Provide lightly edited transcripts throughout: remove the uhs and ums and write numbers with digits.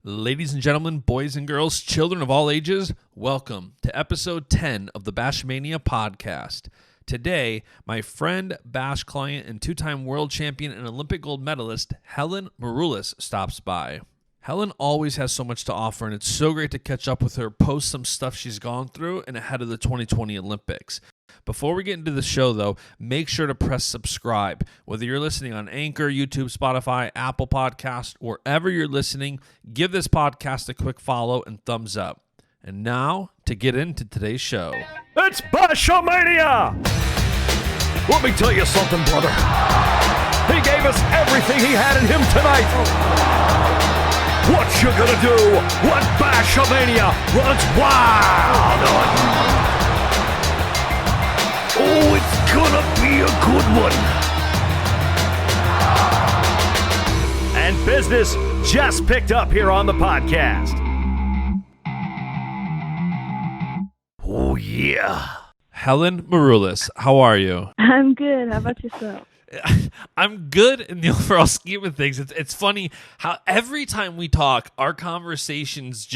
Ladies and gentlemen, boys and girls, children of all ages, welcome to episode 10 of the Baschamania podcast. Today, my friend, Bash client, and two-time world champion and Olympic gold medalist, Helen Maroulis, stops by. Helen always has so much to offer, and it's so great to catch up with her, post some stuff she's gone through, and ahead of the 2020 Olympics. Before we get into the show, though, make sure to press subscribe. Whether you're listening on Anchor, YouTube, Spotify, Apple Podcasts, wherever you're listening, give this podcast a quick follow and thumbs up. And now, to get into today's show. It's Baschamania! Let me tell you something, brother. He gave us everything he had in him tonight. What you gonna do when Baschamania runs wild on? Oh, it's gonna be a good one. And business just picked up here on the podcast. Oh, yeah. Helen Maroulis, how are you? I'm good. How about yourself? I'm good in the overall scheme of things. It's funny how every time we talk, our conversations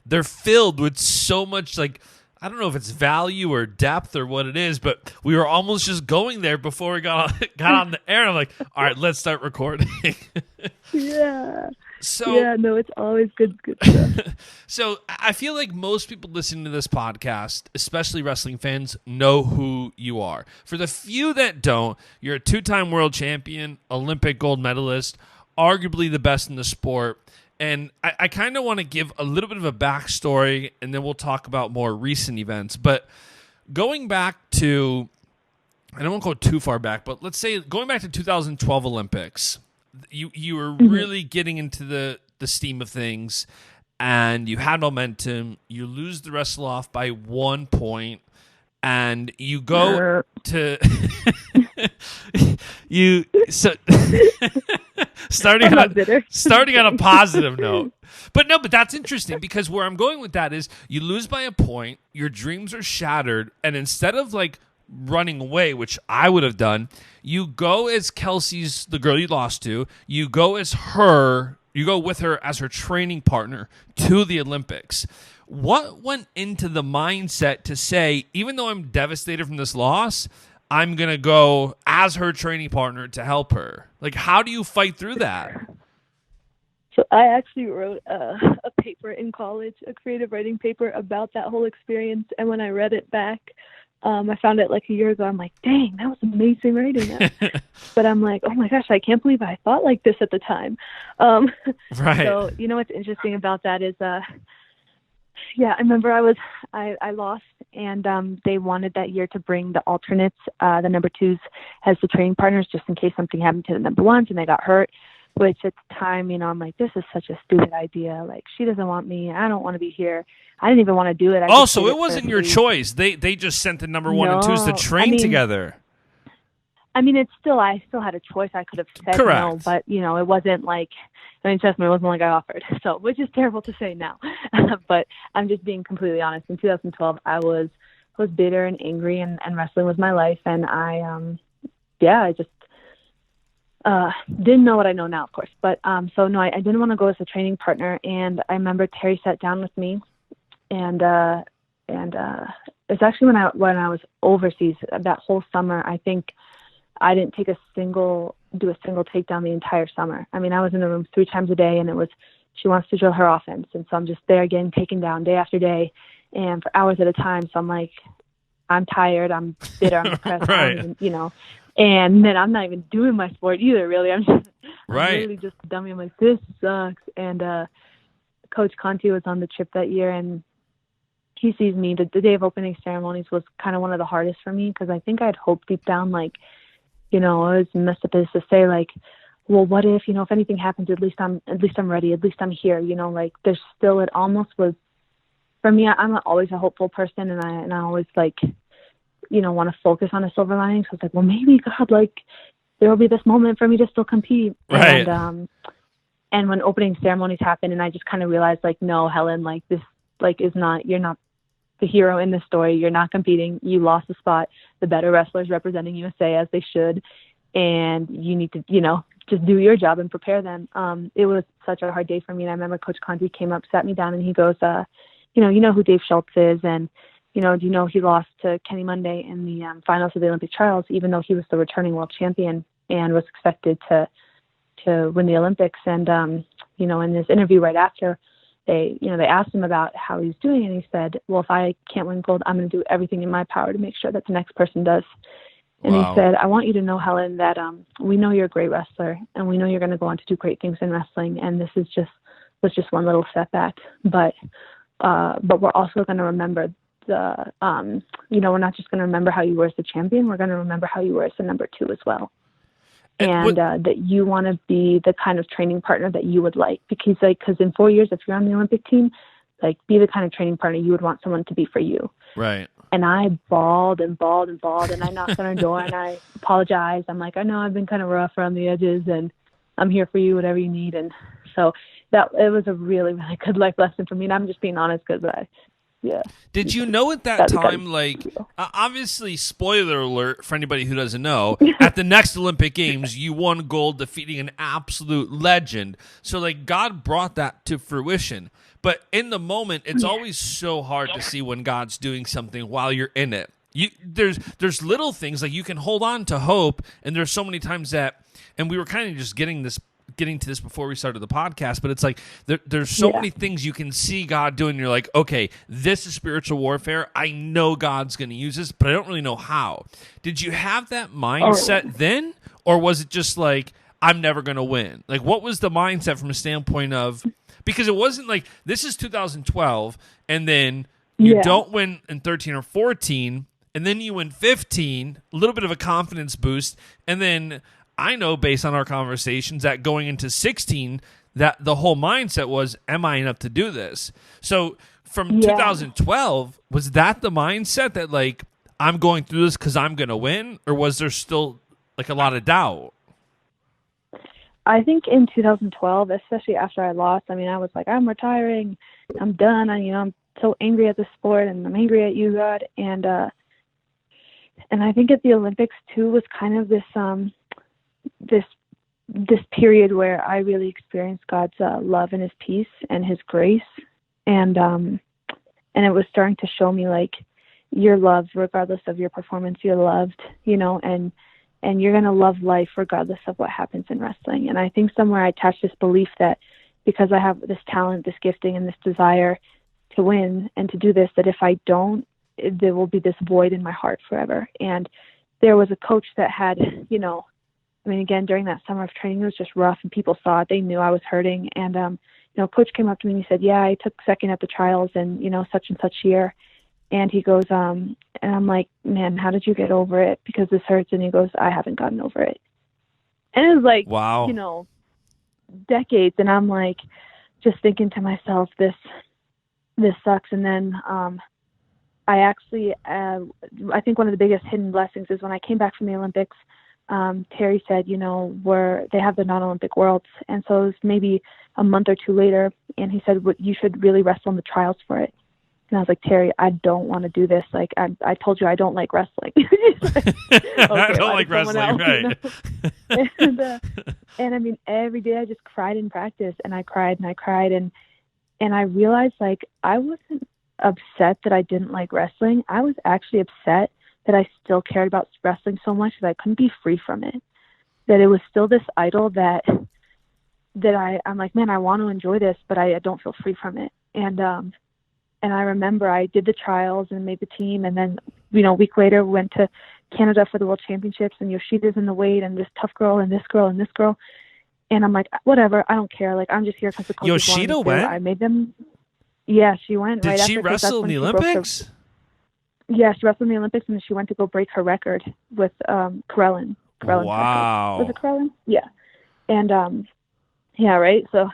they're filled with so much, like, I don't know if it's value or depth or what it is, but we were almost just going there before we got on the air. And I'm like, all right, let's start recording. Yeah. So yeah, no, it's always good stuff. So I feel like most people listening to this podcast, especially wrestling fans, know who you are. For the few that don't, you're a two-time world champion, Olympic gold medalist, arguably the best in the sport. And I kind of want to give a little bit of a backstory, and then we'll talk about more recent events. But going back to, I don't want to go too far back, but let's say going back to 2012 Olympics, you were really getting into the steam of things, and you had momentum. You lose the wrestle off by 1 point, and you go to starting on a positive note. But that's interesting, because where I'm going with that is you lose by a point, your dreams are shattered, and instead of like running away, which I would have done, you go as Kelsey's the girl you lost to, you go with her as her training partner to the Olympics. What went into the mindset to say, even though I'm devastated from this loss, I'm going to go as her training partner to help her? Like, how do you fight through that? So I actually wrote a paper in college, a creative writing paper about that whole experience. And when I read it back, I found it like a year ago. I'm like, dang, that was amazing writing. But I'm like, oh my gosh, I can't believe I thought like this at the time. Right. So, you know, what's interesting about that is, I remember I lost, and they wanted that year to bring the alternates, the number twos, as the training partners, just in case something happened to the number ones and they got hurt. Which at the time, you know, I'm like, this is such a stupid idea. Like, she doesn't want me. I don't want to be here. I didn't even want to do it. So it wasn't your choice. They just sent the number one and twos to train together. I mean, I still had a choice. I could have said no, but, you know, it wasn't like, trust me, it wasn't like I offered. So, which is terrible to say now. But I'm just being completely honest. In 2012, I was bitter and angry, and wrestling was my life. And I just didn't know what I know now, of course. But I didn't want to go as a training partner. And I remember Terry sat down with me, and it's actually when I was overseas that whole summer. I think I didn't do a single takedown the entire summer. I mean, I was in the room 3 times a day, and it was, she wants to drill her offense. And so I'm just there getting taken down day after day and for hours at a time. So I'm like, I'm tired, I'm bitter, I'm depressed, right. You know, and then I'm not even doing my sport either, really. I'm really just a dummy. I'm like, this sucks. And Coach Conti was on the trip that year, and he sees me. The day of opening ceremonies was kind of one of the hardest for me, because I think I'd hoped deep down, like, you know, it was messed up as to say, like, well, what if, you know, if anything happens, at least I'm ready, at least I'm here, you know, like, there's still, it almost was, for me, I'm always a hopeful person, and I always, like, you know, want to focus on a silver lining. So it's like, well, maybe, God, like, there will be this moment for me to still compete. Right. And when opening ceremonies happened, and I just kind of realized, like, no, Helen, like, this, like, you're not the hero in this story. You're not competing. You lost the spot. The better wrestlers representing USA, as they should. And you need to, you know, just do your job and prepare them. It was such a hard day for me. And I remember Coach Conti came up, sat me down, and he goes, you know who Dave Schultz is, and do you know he lost to Kenny Monday in the finals of the Olympic trials, even though he was the returning world champion and was expected to win the Olympics. And, in this interview right after, they asked him about how he was doing, and he said, well, if I can't win gold, I'm going to do everything in my power to make sure that the next person does. And He said, I want you to know, Helen, that we know you're a great wrestler, and we know you're going to go on to do great things in wrestling, and this was just one little setback. But we're also going to remember we're not just going to remember how you were as the champion. We're going to remember how you were as the number 2 as well. And that you want to be the kind of training partner that you would like, because in 4 years, if you're on the Olympic team, be the kind of training partner you would want someone to be for you. Right. And I bawled and bawled and bawled, and I knocked on her door and I apologized. I'm like, I know I've been kind of rough around the edges, and I'm here for you, whatever you need. And so it was a really, really good life lesson for me. And I'm just being honest because yeah. Did you know at that time, obviously, spoiler alert for anybody who doesn't know, at the next Olympic Games, you won gold defeating an absolute legend. So, God brought that to fruition. But in the moment, it's always so hard to see when God's doing something while you're in it. There's little things, you can hold on to hope, and there's so many times that, and we were kind of just getting to this before we started the podcast, but it's there's so many things you can see God doing. You're like, okay, this is spiritual warfare. I know God's going to use this, but I don't really know how. Did you have that mindset then, or was it just I'm never going to win? What was the mindset from a standpoint of, because it wasn't this is 2012, and then you don't win in 13 or 14, and then you win 15, a little bit of a confidence boost, and then I know based on our conversations that going into 16, that the whole mindset was, am I enough to do this? So from 2012, was that the mindset that I'm going through this because I'm going to win, or was there still a lot of doubt? I think in 2012, especially after I lost, I was like, I'm retiring, I'm done. I'm so angry at the sport, and I'm angry at you, God. And I think at the Olympics too was kind of this period where I really experienced God's love and His peace and His grace, and it was starting to show me you're loved regardless of your performance. You're loved, and you're gonna love life regardless of what happens in wrestling. And I think somewhere I attached this belief that because I have this talent, this gifting, and this desire to win and to do this, that if I don't, there will be this void in my heart forever. And there was a coach that had, again, during that summer of training, it was just rough, and people saw it. They knew I was hurting. And, coach came up to me and he said, yeah, I took second at the trials and, such and such year. And he goes, and I'm like, man, how did you get over it? Because this hurts. And he goes, I haven't gotten over it. And it was wow, decades. And I'm just thinking to myself, this sucks. And then, I actually, I think one of the biggest hidden blessings is when I came back from the Olympics, Terry said, they have the non-Olympic worlds. And so it was maybe a month or two later, and he said, you should really wrestle in the trials for it. And I was like, Terry, I don't want to do this. I told you I don't like wrestling. Okay, I don't like wrestling, else, right. And every day I just cried in practice, and I cried and I cried. And I realized I wasn't upset that I didn't like wrestling. I was actually upset that I still cared about wrestling so much that I couldn't be free from it. That it was still this idol that I'm like, man, I want to enjoy this, but I don't feel free from it. And I remember I did the trials and made the team, and then a week later went to Canada for the World Championships, and Yoshida's in the weight, and this tough girl and this girl and this girl, and I'm like, whatever, I don't care. I'm just here because the coach Yoshida went. I made them. Yeah, she went. Did right she after, wrestle in the Olympics? Yeah, she wrestled in the Olympics, and she went to go break her record with Karelin. Wow. Was it Karelin? Yeah. And yeah, right. So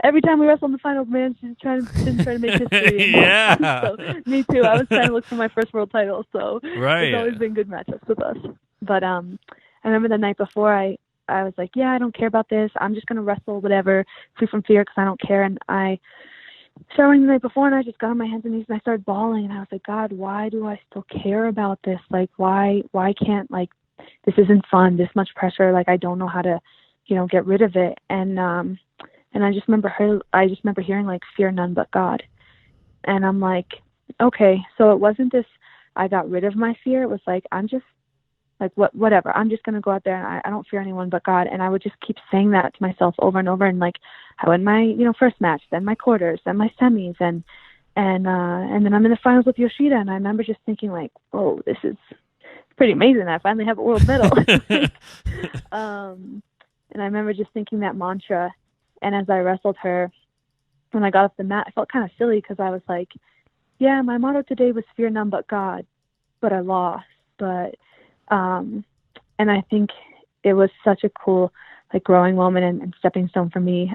every time we wrestle in the finals, man, she's trying to make history. Yeah. So, me too. I was trying to look for my first world title, so right. It's always been good matchups with us. But I remember the night before, I was like, yeah, I don't care about this. I'm just gonna wrestle whatever, free from fear, because I don't care. And I showering the night before, and I just got on my hands and knees and I started bawling, and I was like, God, why do I still care about this? Why can't, this isn't fun, this much pressure, I don't know how to get rid of it. And I just remember hearing like, fear none but God. And I'm like, okay, so it wasn't this, I got rid of my fear. It was like, I'm just like, whatever. I'm just going to go out there and I don't fear anyone but God. And I would just keep saying that to myself over and over. And like, I win my, first match, then my quarters, then my semis, and then I'm in the finals with Yoshida. And I remember just thinking like, oh, this is pretty amazing. I finally have a world medal. And I remember just thinking that mantra. And as I wrestled her, when I got off the mat, I felt kind of silly because I was like, yeah, my motto today was fear none but God, but I lost. But, and I think it was such a cool, like, growing moment and stepping stone for me.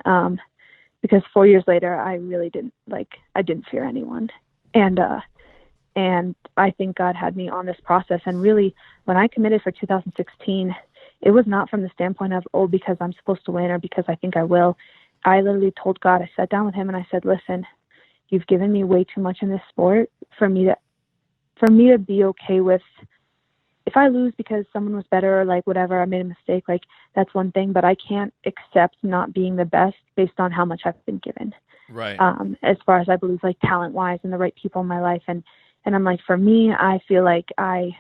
Because 4 years later, I really I didn't fear anyone. And I think God had me on this process. And really, when I committed for 2016, it was not from the standpoint of, oh, because I'm supposed to win or because I think I will. I literally told God, I sat down with him and I said, listen, you've given me way too much in this sport for me to be okay with, if I lose because someone was better or like whatever, I made a mistake, like that's one thing, but I can't accept not being the best based on how much I've been given. Right. As far as I believe, like talent wise and the right people in my life. And I'm like, for me, I feel like I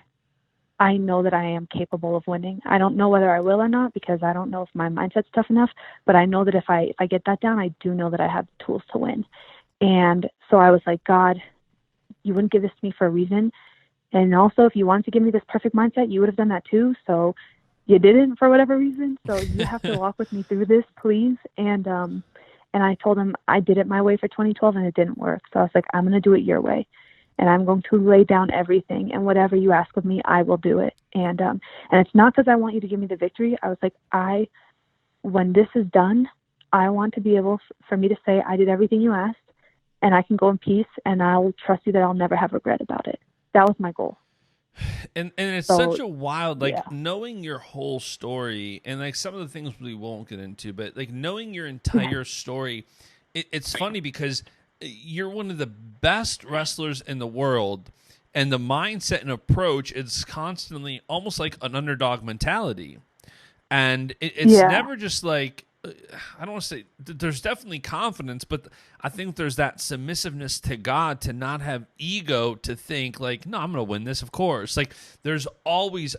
know that I am capable of winning. I don't know whether I will or not because I don't know if my mindset's tough enough, but I know that if I get that down, I do know that I have the tools to win. And so I was like, God, you wouldn't give this to me for a reason. And also, if you wanted to give me this perfect mindset, you would have done that too. So you didn't for whatever reason. So you have to walk with me through this, please. And I told him I did it my way for 2012 and it didn't work. So I was like, I'm going to do it your way. And I'm going to lay down everything, and whatever you ask of me, I will do it. And it's not because I want you to give me the victory. I was like, when this is done, I want to be able for me to say I did everything you asked, and I can go in peace, and I'll trust you that I'll never have regret about it. That was my goal. And it's such a wild, knowing your whole story, and like some of the things we won't get into, but like knowing your entire story, it's funny because you're one of the best wrestlers in the world, and the mindset and approach is constantly almost like an underdog mentality. And it's never just like, I don't want to say, there's definitely confidence, but I think there's that submissiveness to God to not have ego to think like, no, I'm going to win this, of course. Like there's always,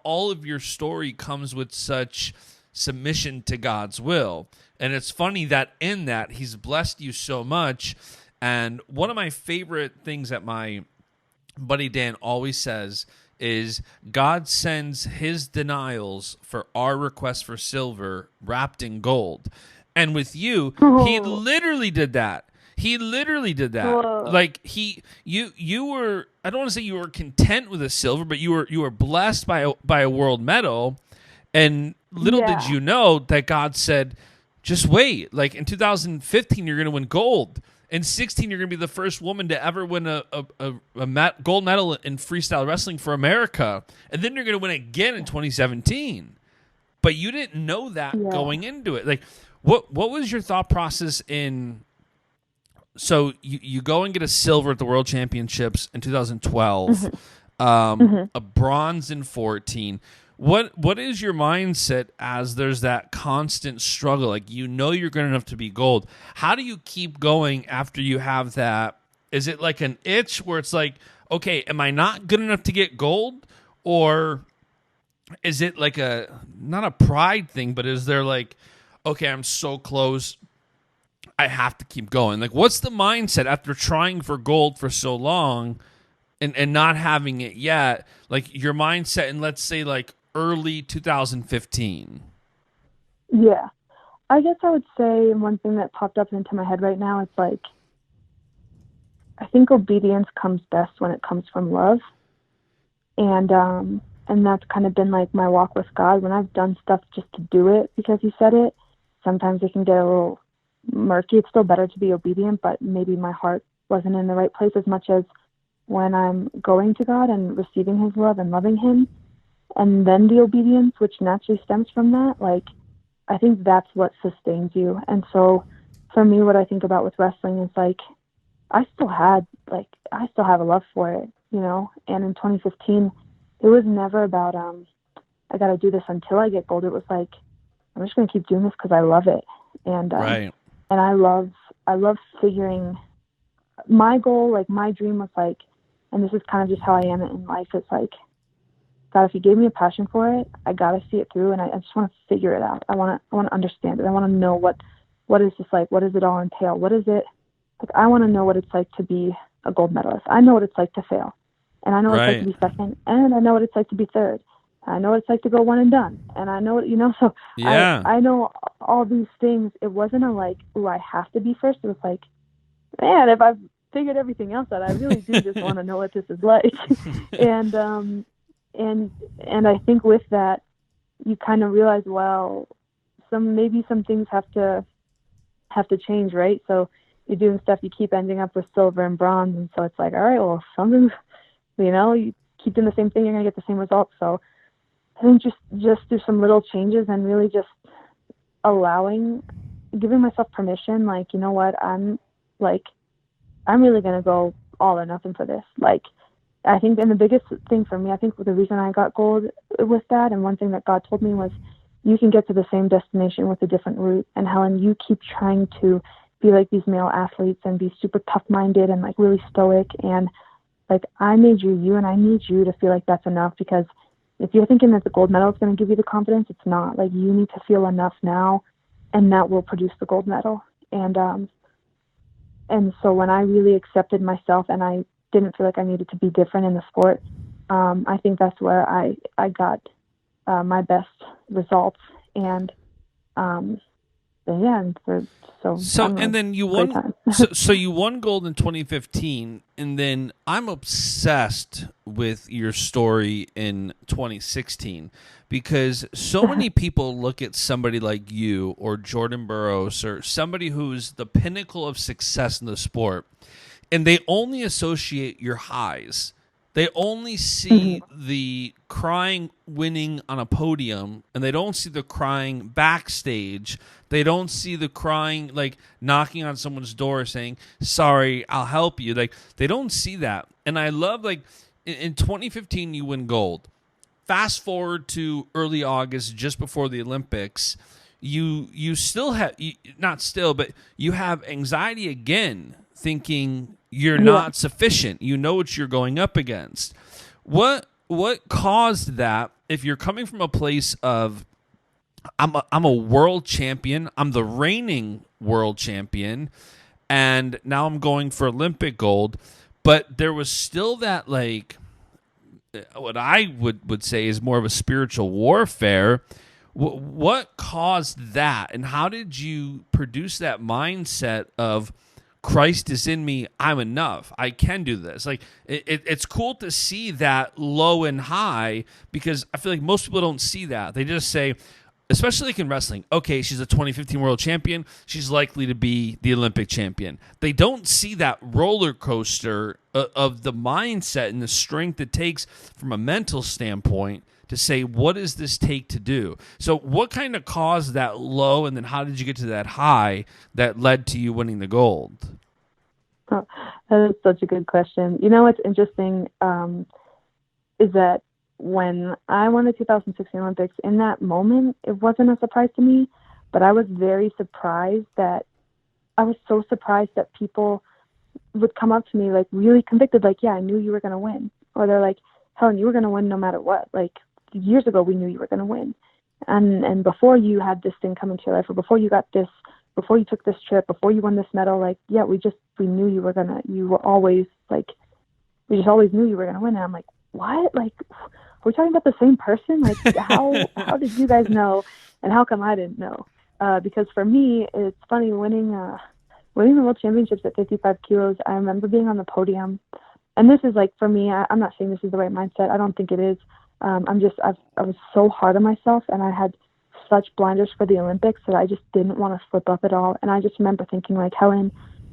all of your story comes with such submission to God's will. And it's funny that in that he's blessed you so much. And one of my favorite things that my buddy Dan always says is God sends his denials for our request for silver wrapped in gold. And with you, he literally did that. He literally did that. Whoa. Like you were, I don't want to say you were content with a silver, but you were blessed by a world medal. And little did you know that God said, just wait. Like in 2015, you're going to win gold. In 16, you're going to be the first woman to ever win a gold medal in freestyle wrestling for America. And then you're going to win again in 2017. But you didn't know that going into it. Like, what was your thought process in... So you go and get a silver at the World Championships in 2012, a bronze in 14. What is your mindset as there's that constant struggle? Like, you know you're good enough to be gold. How do you keep going after you have that? Is it like an itch where it's like, okay, am I not good enough to get gold? Or is it like not a pride thing, but is there like, okay, I'm so close, I have to keep going? Like, what's the mindset after trying for gold for so long and not having it yet? Like, your mindset in, let's say, like, early 2015. Yeah. I guess I would say one thing that popped up into my head right now is like, I think obedience comes best when it comes from love. And that's kind of been like my walk with God. When I've done stuff just to do it because he said it, sometimes it can get a little murky. It's still better to be obedient, but maybe my heart wasn't in the right place as much as when I'm going to God and receiving his love and loving him. And then the obedience, which naturally stems from that, like, I think that's what sustains you. And so for me, what I think about with wrestling is like, I still have a love for it, you know? And in 2015, it was never about, I got to do this until I get gold. It was like, I'm just going to keep doing this because I love it. And, right. And I love figuring my goal, like my dream was like, and this is kind of just how I am in life. It's like, God, if you gave me a passion for it, I got to see it through. And I just want to figure it out. I want to understand it. I want to know what is this like? What does it all entail? What is it? Like, I want to know what it's like to be a gold medalist. I know what it's like to fail. And I know what it's like to be second. And I know what it's like to be third. I know what it's like to go one and done. And I know what, so yeah. I know all these things. It wasn't a like, ooh, I have to be first. It was like, man, if I've figured everything else out, I really do just want to know what this is like. And I think with that, you kind of realize, well, maybe some things have to change, right? So you're doing stuff, you keep ending up with silver and bronze. And so it's like, all right, well, something's, you keep doing the same thing, you're going to get the same results. So I think just do some little changes and really just giving myself permission, like, you know what, I'm really going to go all or nothing for this. Like, I think, and the biggest thing for me, I think the reason I got gold with that, and one thing that God told me was, you can get to the same destination with a different route. And Helen, you keep trying to be like these male athletes and be super tough-minded and like really stoic. And like, I made you, and I need you to feel like that's enough, because if you're thinking that the gold medal is going to give you the confidence, it's not. Like, you need to feel enough now, and that will produce the gold medal. And so when I really accepted myself and I didn't feel like I needed to be different in the sport, I think that's where I got my best results. And yeah, and then you won. so you won gold in 2015, and then I'm obsessed with your story in 2016, because so many people look at somebody like you or Jordan Burroughs or somebody who's the pinnacle of success in the sport, and they only associate your highs. They only see the crying winning on a podium, and they don't see the crying backstage. They don't see the crying, like, knocking on someone's door saying, sorry, I'll help you. Like, they don't see that. And I love, like, in 2015, you win gold. Fast forward to early August, just before the Olympics, you still have, not still, but you have anxiety again, thinking you're not sufficient. You know what you're going up against. What caused that? If you're coming from a place of, I'm a world champion, I'm the reigning world champion, and now I'm going for Olympic gold, but there was still that, like, what I would say is more of a spiritual warfare. What caused that, and how did you produce that mindset of, Christ is in me, I'm enough, I can do this? Like, it's cool to see that low and high, because I feel like most people don't see that. They just say, especially like in wrestling, okay, she's a 2015 world champion, she's likely to be the Olympic champion. They don't see that roller coaster of the mindset and the strength it takes from a mental standpoint to say, what does this take to do? So what kind of caused that low, and then how did you get to that high that led to you winning the gold? Oh, that is such a good question. You know what's interesting is that when I won the 2016 Olympics, in that moment, it wasn't a surprise to me, but I was very surprised that people would come up to me like really convicted, like, yeah, I knew you were going to win. Or they're like, Helen, you were going to win no matter what. Like, years ago, we knew you were going to win. And before you had this thing come into your life, or before you got this, before you took this trip, before you won this medal, like, yeah, we knew you were always like, we just always knew you were going to win. And I'm like, what? Like, are we talking about the same person? Like, how did you guys know? And how come I didn't know? Because for me, it's funny, winning the world championships at 55 kilos, I remember being on the podium. And this is like, for me, I'm not saying this is the right mindset. I don't think it is. I was so hard on myself, and I had such blinders for the Olympics that I just didn't want to slip up at all. And I just remember thinking, like, Helen,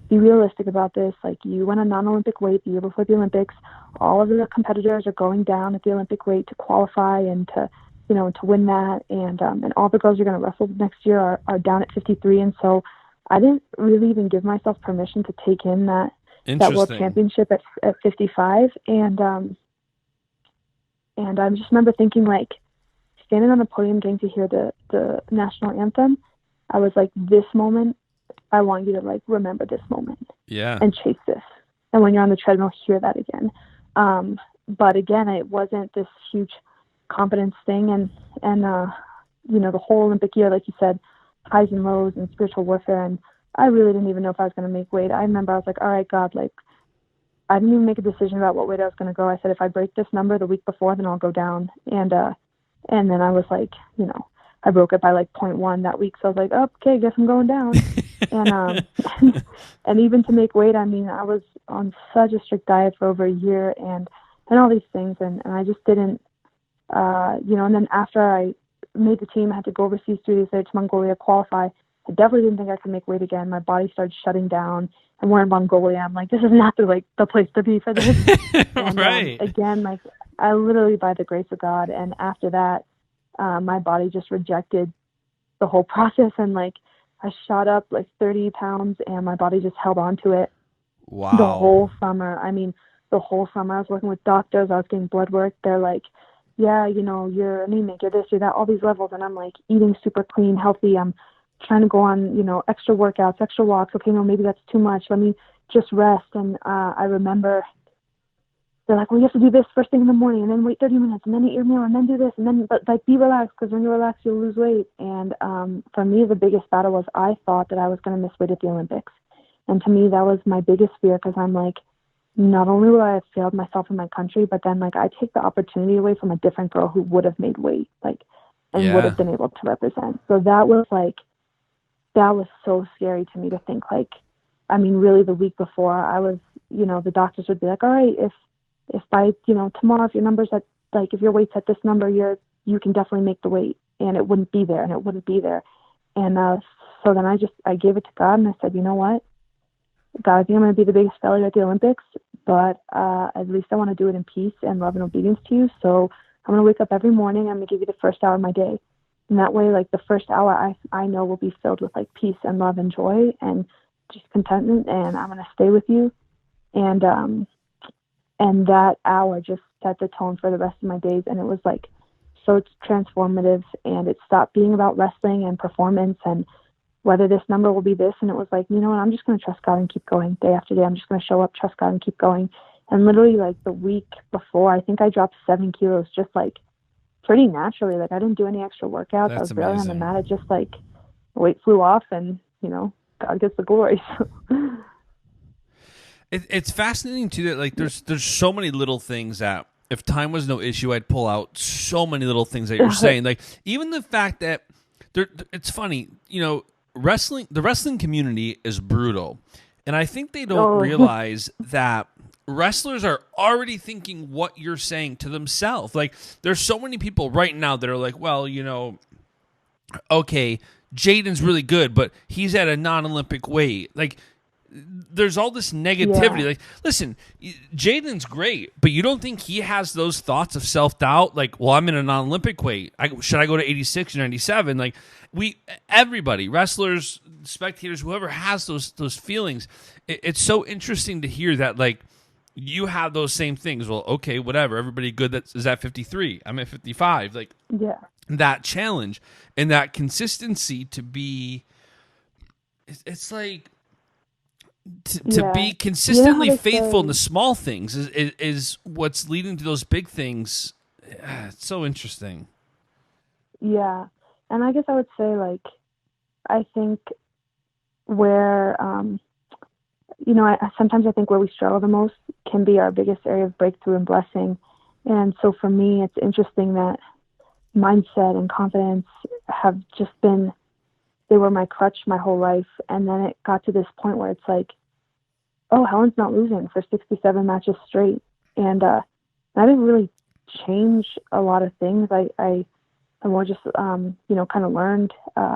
be realistic about this. Like, you went a non-Olympic weight the year before the Olympics. All of the competitors are going down at the Olympic weight to qualify and to win that. And all the girls you're going to wrestle next year are down at 53. And so I didn't really even give myself permission to take in that world championship at 55. And I just remember thinking, like, standing on the podium getting to hear the national anthem, I was like, this moment, I want you to like remember this moment and chase this. And when you're on the treadmill, hear that again. But again, it wasn't this huge confidence thing. And the whole Olympic year, like you said, highs and lows and spiritual warfare. And I really didn't even know if I was going to make weight. I remember I was like, all right, God, like, I didn't even make a decision about what weight I was going to go. I said, if I break this number the week before, then I'll go down. And then I was like, I broke it by like 0.1 that week. So I was like, oh, okay, guess I'm going down. And and even to make weight, I mean, I was on such a strict diet for over a year and all these things. And I just didn't, and then after I made the team, I had to go overseas 3 days later to Mongolia, qualify. I definitely didn't think I could make weight again. My body started shutting down. And we're in Mongolia. I'm like, this is not the place to be for this. And right. Again, like, I literally, by the grace of God, and after that, my body just rejected the whole process. And like, I shot up like 30 pounds and my body just held on to it. Wow. The whole summer. I mean, the whole summer I was working with doctors. I was getting blood work. They're like, yeah, you're anemic, you're this, you're that, all these levels. And I'm like eating super clean, healthy. I'm trying to go on, extra workouts, extra walks. Okay, no, maybe that's too much. Let me just rest. And I remember they're like, well, you have to do this first thing in the morning and then wait 30 minutes and then eat your meal and then do this and then, but like, be relaxed, because when you're relaxed, you'll lose weight. And for me, the biggest battle was I thought that I was going to miss weight at the Olympics. And to me, that was my biggest fear, because I'm like, not only will I have failed myself and my country, but then like I take the opportunity away from a different girl who would have made weight, like, and would have been able to represent. So that was so scary to me to think, like, I mean, really the week before I was, the doctors would be like, all right, if by, tomorrow, if your number's at, like, if your weight's at this number, you can definitely make the weight, and it wouldn't be there. And so then I gave it to God, and I said, you know what, God, I think I'm going to be the biggest failure at the Olympics, but at least I want to do it in peace and love and obedience to you. So I'm going to wake up every morning. I'm going to give you the first hour of my day. And that way, like, the first hour I know will be filled with like peace and love and joy and just contentment. And I'm going to stay with you. And that hour just set the tone for the rest of my days. And it was like, so it's transformative, and it stopped being about wrestling and performance and whether this number will be this. And it was like, you know what, I'm just going to trust God and keep going day after day. I'm just going to show up, trust God, and keep going. And literally, like, the week before, I think I dropped 7 kilos just like pretty naturally. Like, I didn't do any extra workouts. That's I was barely on the amazing. mat. It just like weight flew off, and God gets the glory. It's fascinating too that like there's so many little things that if time was no issue, I'd pull out so many little things that you're saying. Like, even the fact that it's funny, the wrestling community is brutal, and I think they don't realize that wrestlers are already thinking what you're saying to themselves. Like, there's so many people right now that are like, well, okay, Jaden's really good, but he's at a non-Olympic weight. Like, there's all this negativity. Yeah. Like, listen, Jaden's great, but you don't think he has those thoughts of self-doubt? Like, well, I'm in a non-Olympic weight. Should I go to 86 or 97? Like, everybody, wrestlers, spectators, whoever has those feelings, it's so interesting to hear that, like, you have those same things. Well, okay, whatever. Everybody good that is at 53. I'm at 55. Like, that challenge and that consistency to be, it's like, to be consistently faithful in the small things is what's leading to those big things. It's so interesting. Yeah. And I guess I would say, like, I think where, sometimes I think where we struggle the most can be our biggest area of breakthrough and blessing. And so for me, it's interesting that mindset and confidence have just been, they were my crutch my whole life. And then it got to this point where it's like, oh, Helen's not losing for 67 matches straight. And I didn't really change a lot of things. I more just, kind of learned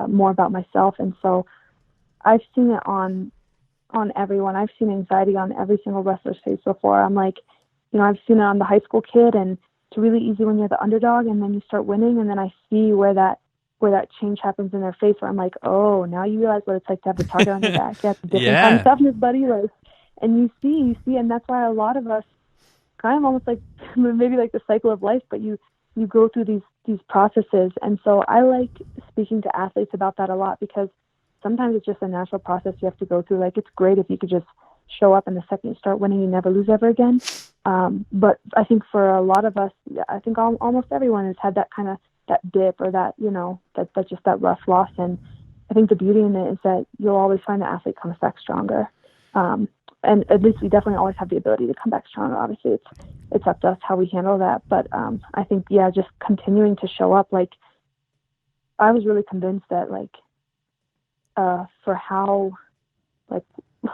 more about myself. And so I've seen it on everyone. I've seen anxiety on every single wrestler's face before. I'm like, I've seen it on the high school kid, and it's really easy when you're the underdog and then you start winning. And then I see where that change happens in their face, where I'm like, oh, now you realize what it's like to have the target on your back. That's a different kind of toughness, buddy. Like, and you see, and that's why a lot of us kind of almost like maybe like the cycle of life, but you you go through these processes. And so I like speaking to athletes about that a lot, because sometimes it's just a natural process you have to go through. Like, it's great if you could just show up and the second you start winning, you never lose ever again. But I think for a lot of us, I think almost everyone has had that kind of that dip, or that, that just that rough loss. And I think the beauty in it is that you'll always find the athlete comes back stronger. And at least we definitely always have the ability to come back stronger. Obviously, it's up to us how we handle that. But I think, just continuing to show up. Like, I was really convinced that, like, for how, like,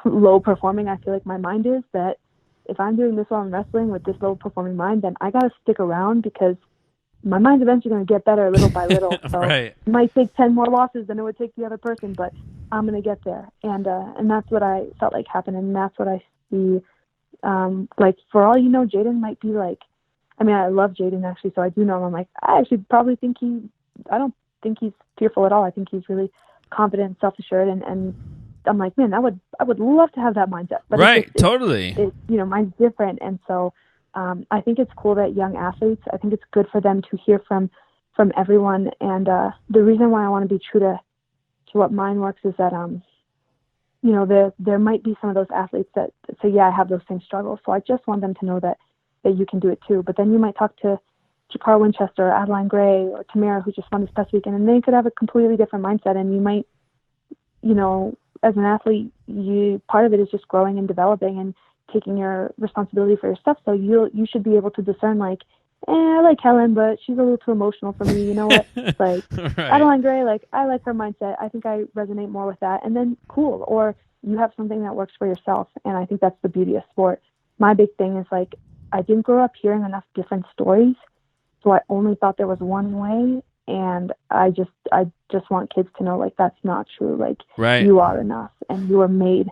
low performing I feel like my mind is, that if I'm doing this while I'm wrestling with this low performing mind, then I got to stick around, because my mind's eventually going to get better little by little. So Right. It might take 10 more losses than it would take the other person, but I'm going to get there. And that's what I felt like happened. And that's what I see. Like, for all you know, Jaden might be like, I mean, I love Jaden actually. So I do know him. I'm like, I actually probably think I don't think he's fearful at all. I think he's really confident and self-assured. And I'm like, man, I would love to have that mindset. But Right. Totally. Mine's different. And so, I think it's cool that young athletes, I think it's good for them to hear from everyone. And the reason why I want to be true to what mine works is that, there might be some of those athletes that say, yeah, I have those same struggles. So I just want them to know that you can do it too. But then you might talk to Jakar Winchester, or Adeline Gray, or Tamara, who just won this past weekend, and they could have a completely different mindset. And you might, as an athlete, part of it is just growing and developing and taking your responsibility for your stuff. So you should be able to discern, like, I like Helen, but she's a little too emotional for me. You know what? Like, Right. Adeline Gray, like, I like her mindset. I think I resonate more with that. And then cool. Or you have something that works for yourself. And I think that's the beauty of sport. My big thing is, like, I didn't grow up hearing enough different stories. So I only thought there was one way. And I just want kids to know, like, that's not true. Like, Right. You are enough, and you are made,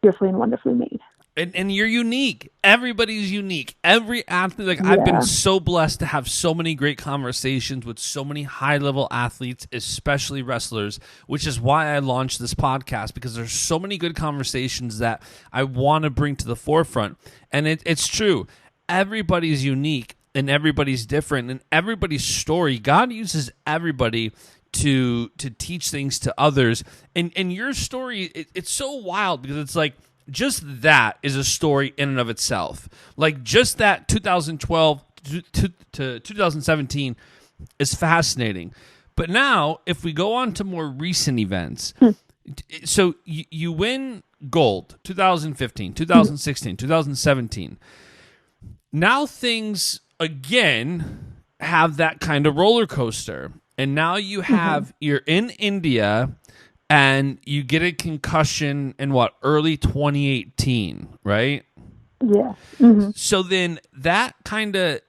fearfully and wonderfully made. And you're unique. Everybody's unique. Every athlete, like, I've been so blessed to have so many great conversations with so many high-level athletes, especially wrestlers, which is why I launched this podcast, because there's so many good conversations that I want to bring to the forefront. And it's true. Everybody's unique, and everybody's different, and everybody's story. God uses everybody to teach things to others. And your story, it's so wild, because it's like, just that is a story in and of itself. Like, just that 2012 to 2017 is fascinating. But now, if we go on to more recent events, so you win gold 2015, 2016, 2017. Now things, again, have that kind of roller coaster. And now you have, you're in India, and you get a concussion in early 2018, right? Yeah. Mm-hmm. So then that kind of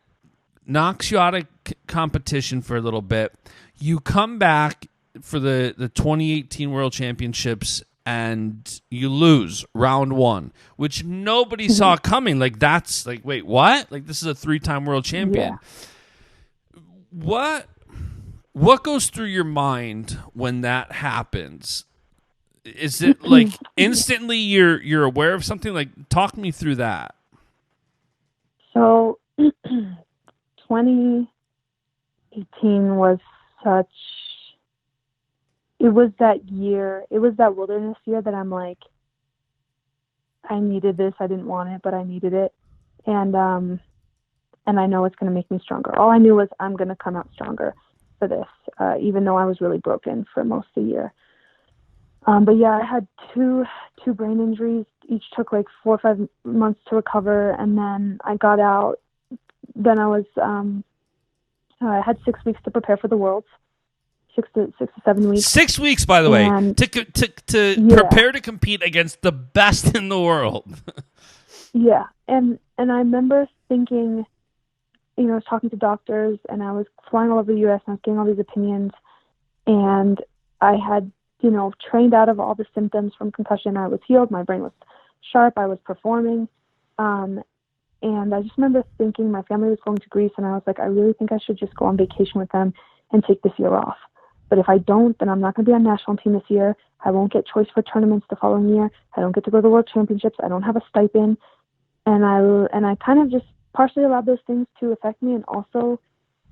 knocks you out of competition for a little bit. You come back for the 2018 World Championships, and you lose round 1, which nobody saw coming. Like, that's like, wait, what? Like, this is a 3-time world champion. Yeah. What goes through your mind when that happens? Is it like instantly you're aware of something? Like, talk me through that. So 2018 was it was that year, it was that wilderness year that I'm like, I needed this. I didn't want it, but I needed it. And I know it's going to make me stronger. All I knew was I'm going to come out stronger for this, even though I was really broken for most of the year. But yeah, I had two brain injuries. Each took like 4 or 5 months to recover. And then I got out. Then I was, I had 6 weeks to prepare for the Worlds. 6 to 7 weeks. 6 weeks, by the way, to prepare to compete against the best in the world. Yeah. And I remember thinking, I was talking to doctors, and I was flying all over the U.S. and I was getting all these opinions, and I had, trained out of all the symptoms from concussion. I was healed. My brain was sharp. I was performing. And I just remember thinking my family was going to Greece, and I was like, I really think I should just go on vacation with them and take this year off. But if I don't, then I'm not going to be on national team this year. I won't get choice for tournaments the following year. I don't get to go to the World Championships. I don't have a stipend. And I kind of just partially allowed those things to affect me. And also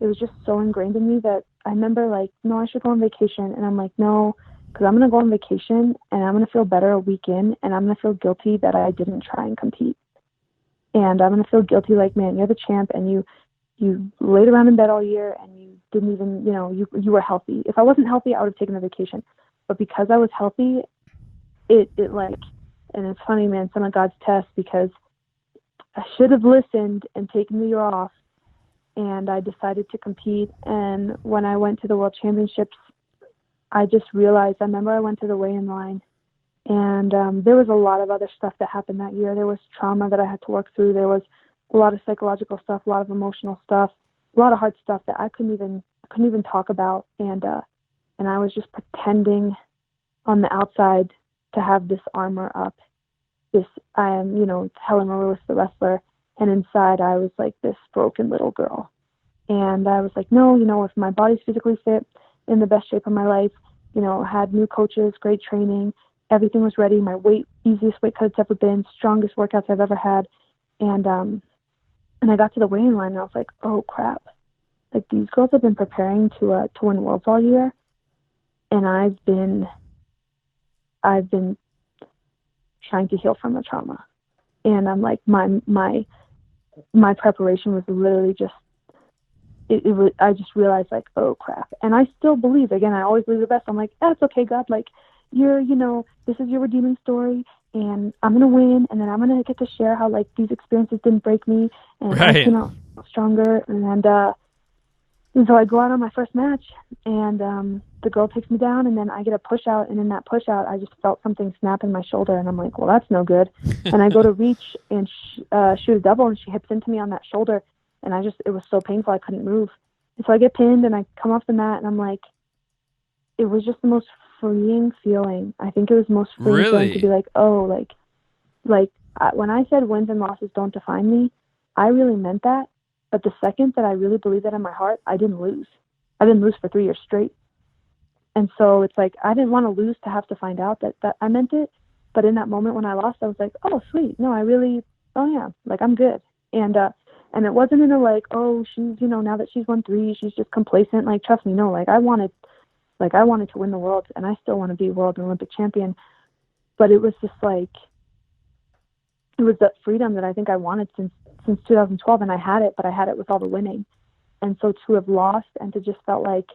it was just so ingrained in me that I remember like, no, I should go on vacation. And I'm like, no, because I'm going to go on vacation and I'm going to feel better a week in, and I'm going to feel guilty that I didn't try and compete. And I'm going to feel guilty like, man, you're the champ and you laid around in bed all year and you didn't even, you were healthy. If I wasn't healthy, I would have taken a vacation. But because I was healthy, it like, and it's funny, man, some of God's tests, because I should have listened and taken the year off, and I decided to compete. And when I went to the World Championships, I just realized, I remember I went to the weigh-in line, and there was a lot of other stuff that happened that year. There was trauma that I had to work through. There was a lot of psychological stuff, a lot of emotional stuff, a lot of hard stuff that I couldn't even talk about. And I was just pretending on the outside to have this armor up. I am, Helen Maroulis, the wrestler, and inside I was like this broken little girl. And I was like, no, if my body's physically fit, in the best shape of my life, had new coaches, great training, everything was ready. My easiest weight cut it's ever been, strongest workouts I've ever had. And I got to the weigh-in line and I was like, oh crap. Like, these girls have been preparing to win worlds all year. And I've been trying to heal from the trauma. And I'm like, my preparation was literally just, I just realized like, oh crap. And I still believe, again, I always believe the best. I'm like, it's okay, God. Like, this is your redeeming story, and I'm going to win. And then I'm going to get to share how like these experiences didn't break me, and I came out stronger. And so I go out on my first match, and the girl takes me down, and then I get a push out. And in that push out, I just felt something snap in my shoulder, and I'm like, well, that's no good. And I go to reach and shoot a double, and she hits into me on that shoulder. And it was so painful, I couldn't move. And so I get pinned and I come off the mat, and I'm like, it was just the most freeing feeling. I think it was the most freeing feeling to be like, oh, when I said wins and losses don't define me, I really meant that. But the second that I really believed that in my heart, I didn't lose. I didn't lose for 3 years straight. And so it's like, I didn't want to lose to have to find out that I meant it. But in that moment when I lost, I was like, oh, sweet. No, like, I'm good. And it wasn't in a like, oh, she's, now that she's won 3, she's just complacent. Like, trust me, no, I wanted to win the world, and I still want to be world and Olympic champion. But it was just like, it was that freedom that I think I wanted since 2012, and I had it, but I had it with all the winning. And so to have lost and to just felt like,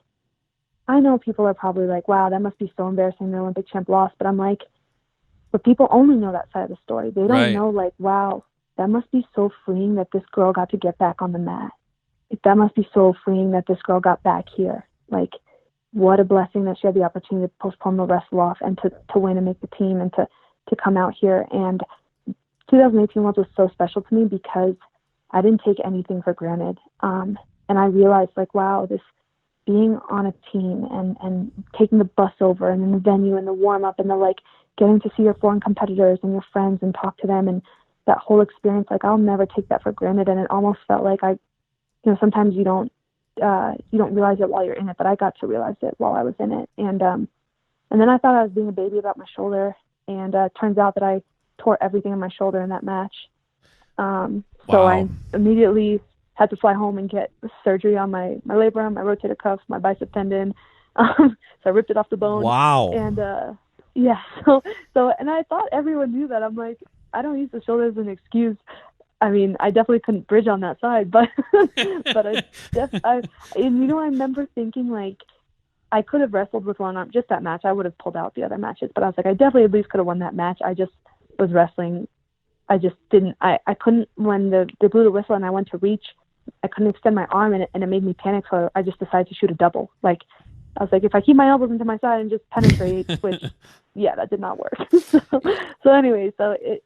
I know people are probably like, wow, that must be so embarrassing, the Olympic champ lost. But I'm like, but people only know that side of the story. They don't know like, wow, that must be so freeing that this girl got to get back on the mat. That must be so freeing that this girl got back here. Like, what a blessing that she had the opportunity to postpone the wrestle off and to win and make the team and to come out here. And 2018 Worlds was so special to me because I didn't take anything for granted. And I realized like, wow, this being on a team and taking the bus over and in the venue and the warm up and the like getting to see your foreign competitors and your friends and talk to them and that whole experience, like I'll never take that for granted. And it almost felt like sometimes you don't realize it while you're in it, but I got to realize it while I was in it. And then I thought I was being a baby about my shoulder, and turns out that I tore everything in my shoulder in that match. So I immediately had to fly home and get surgery on my labrum, my rotator cuff, my bicep tendon. So I ripped it off the bone. Wow. And so and I thought everyone knew that. I'm like, I don't use the shoulder as an excuse. I mean, I definitely couldn't bridge on that side, but I remember thinking like I could have wrestled with one arm. Just that match, I would have pulled out the other matches. But I was like, I definitely at least could have won that match. I just was wrestling. I just didn't. I couldn't. When they blew the whistle and I went to reach, I couldn't extend my arm, and it made me panic. So I just decided to shoot a double. Like I was like, if I keep my elbows into my side and just penetrate, which that did not work. so anyway,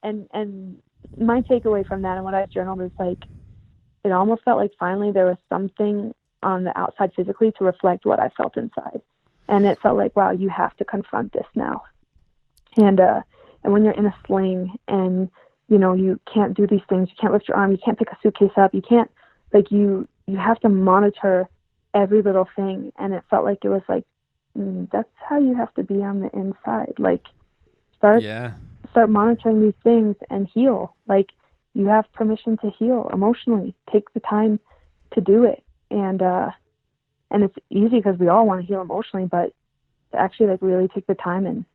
and my takeaway from that and what I journaled is like, it almost felt like finally there was something on the outside physically to reflect what I felt inside. And it felt like, wow, you have to confront this now. And when you're in a sling and, you can't do these things, you can't lift your arm, you can't pick a suitcase up, you can't, like you have to monitor every little thing. And it felt like it was like, that's how you have to be on the inside. Like start monitoring these things and heal. Like you have permission to heal emotionally. Take the time to do it. and it's easy because we all want to heal emotionally, but to actually like really take the time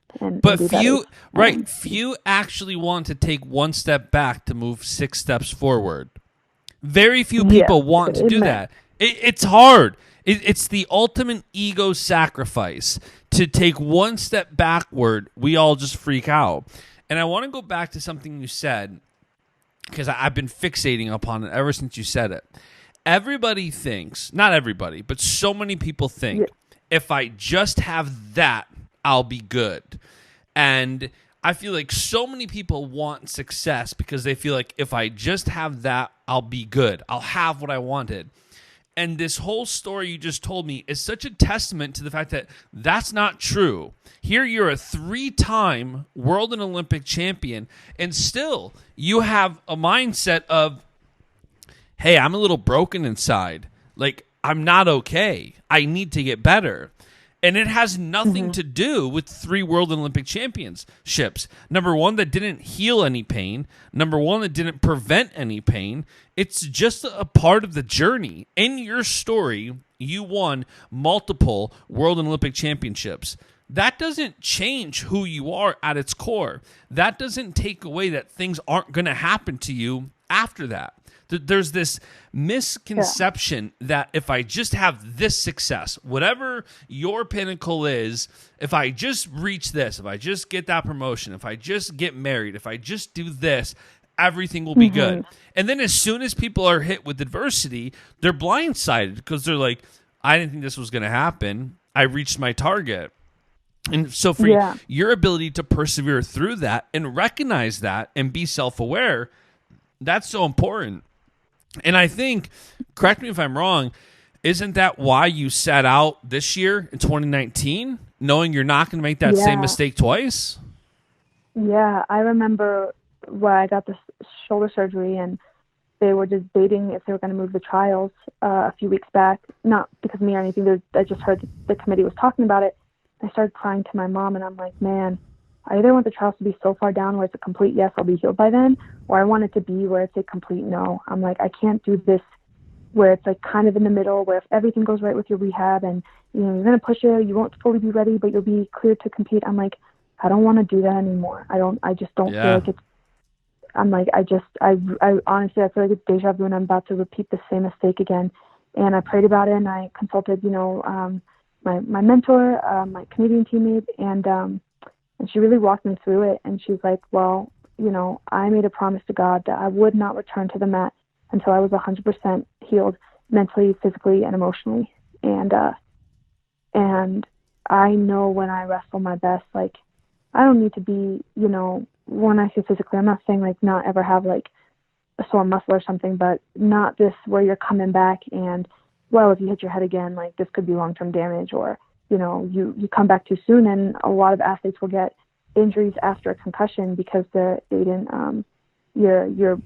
but do few that is, few actually want to take one step back to move 6 steps forward. Very few people want to do that. It's hard. It's the ultimate ego sacrifice to take one step backward. We all just freak out. And I want to go back to something you said, because I've been fixating upon it ever since you said it. Everybody thinks, not everybody, but so many people think, if I just have that, I'll be good. And I feel like so many people want success because they feel like if I just have that, I'll be good. I'll have what I wanted. And this whole story you just told me is such a testament to the fact that that's not true. Here you're a 3-time world and Olympic champion, and still you have a mindset of, hey, I'm a little broken inside. Like, I'm not okay. I need to get better. And it has nothing to do with 3 world and Olympic championships. Number one, that didn't heal any pain. Number one, that didn't prevent any pain. It's just a part of the journey. In your story, you won multiple world and Olympic championships. That doesn't change who you are at its core. That doesn't take away that things aren't going to happen to you after that. There's this misconception that if I just have this success, whatever your pinnacle is, if I just reach this, if I just get that promotion, if I just get married, if I just do this, everything will be good. And then as soon as people are hit with adversity, they're blindsided because they're like, I didn't think this was going to happen. I reached my target. And so for your ability to persevere through that and recognize that and be self-aware, that's so important. And I think, correct me if I'm wrong, isn't that why you sat out this year in 2019, knowing you're not going to make that same mistake twice? Yeah, I remember when I got this shoulder surgery and they were just debating if they were going to move the trials a few weeks back. Not because of me or anything. I just heard the committee was talking about it. I started crying to my mom, and I'm like, man, I either want the trials to be so far down where it's a complete yes, I'll be healed by then, or I want it to be where it's a complete no. I'm like, I can't do this where it's like kind of in the middle, where if everything goes right with your rehab and you're going to push it, you won't fully be ready, but you'll be cleared to compete. I'm like, I don't want to do that anymore. I just don't feel like it's, I'm like, I honestly, I feel like it's deja vu and I'm about to repeat the same mistake again. And I prayed about it and I consulted, my mentor, my Canadian teammate, and she really walked me through it. And she's like, well, I made a promise to God that I would not return to the mat until I was 100% healed mentally, physically, and emotionally. And I know when I wrestle my best, like, I don't need to be, when I say physically, I'm not saying like not ever have like a sore muscle or something, but not this where you're coming back and, well, if you hit your head again, like this could be long-term damage, or, you come back too soon. And a lot of athletes will get injuries after a concussion because they didn't, your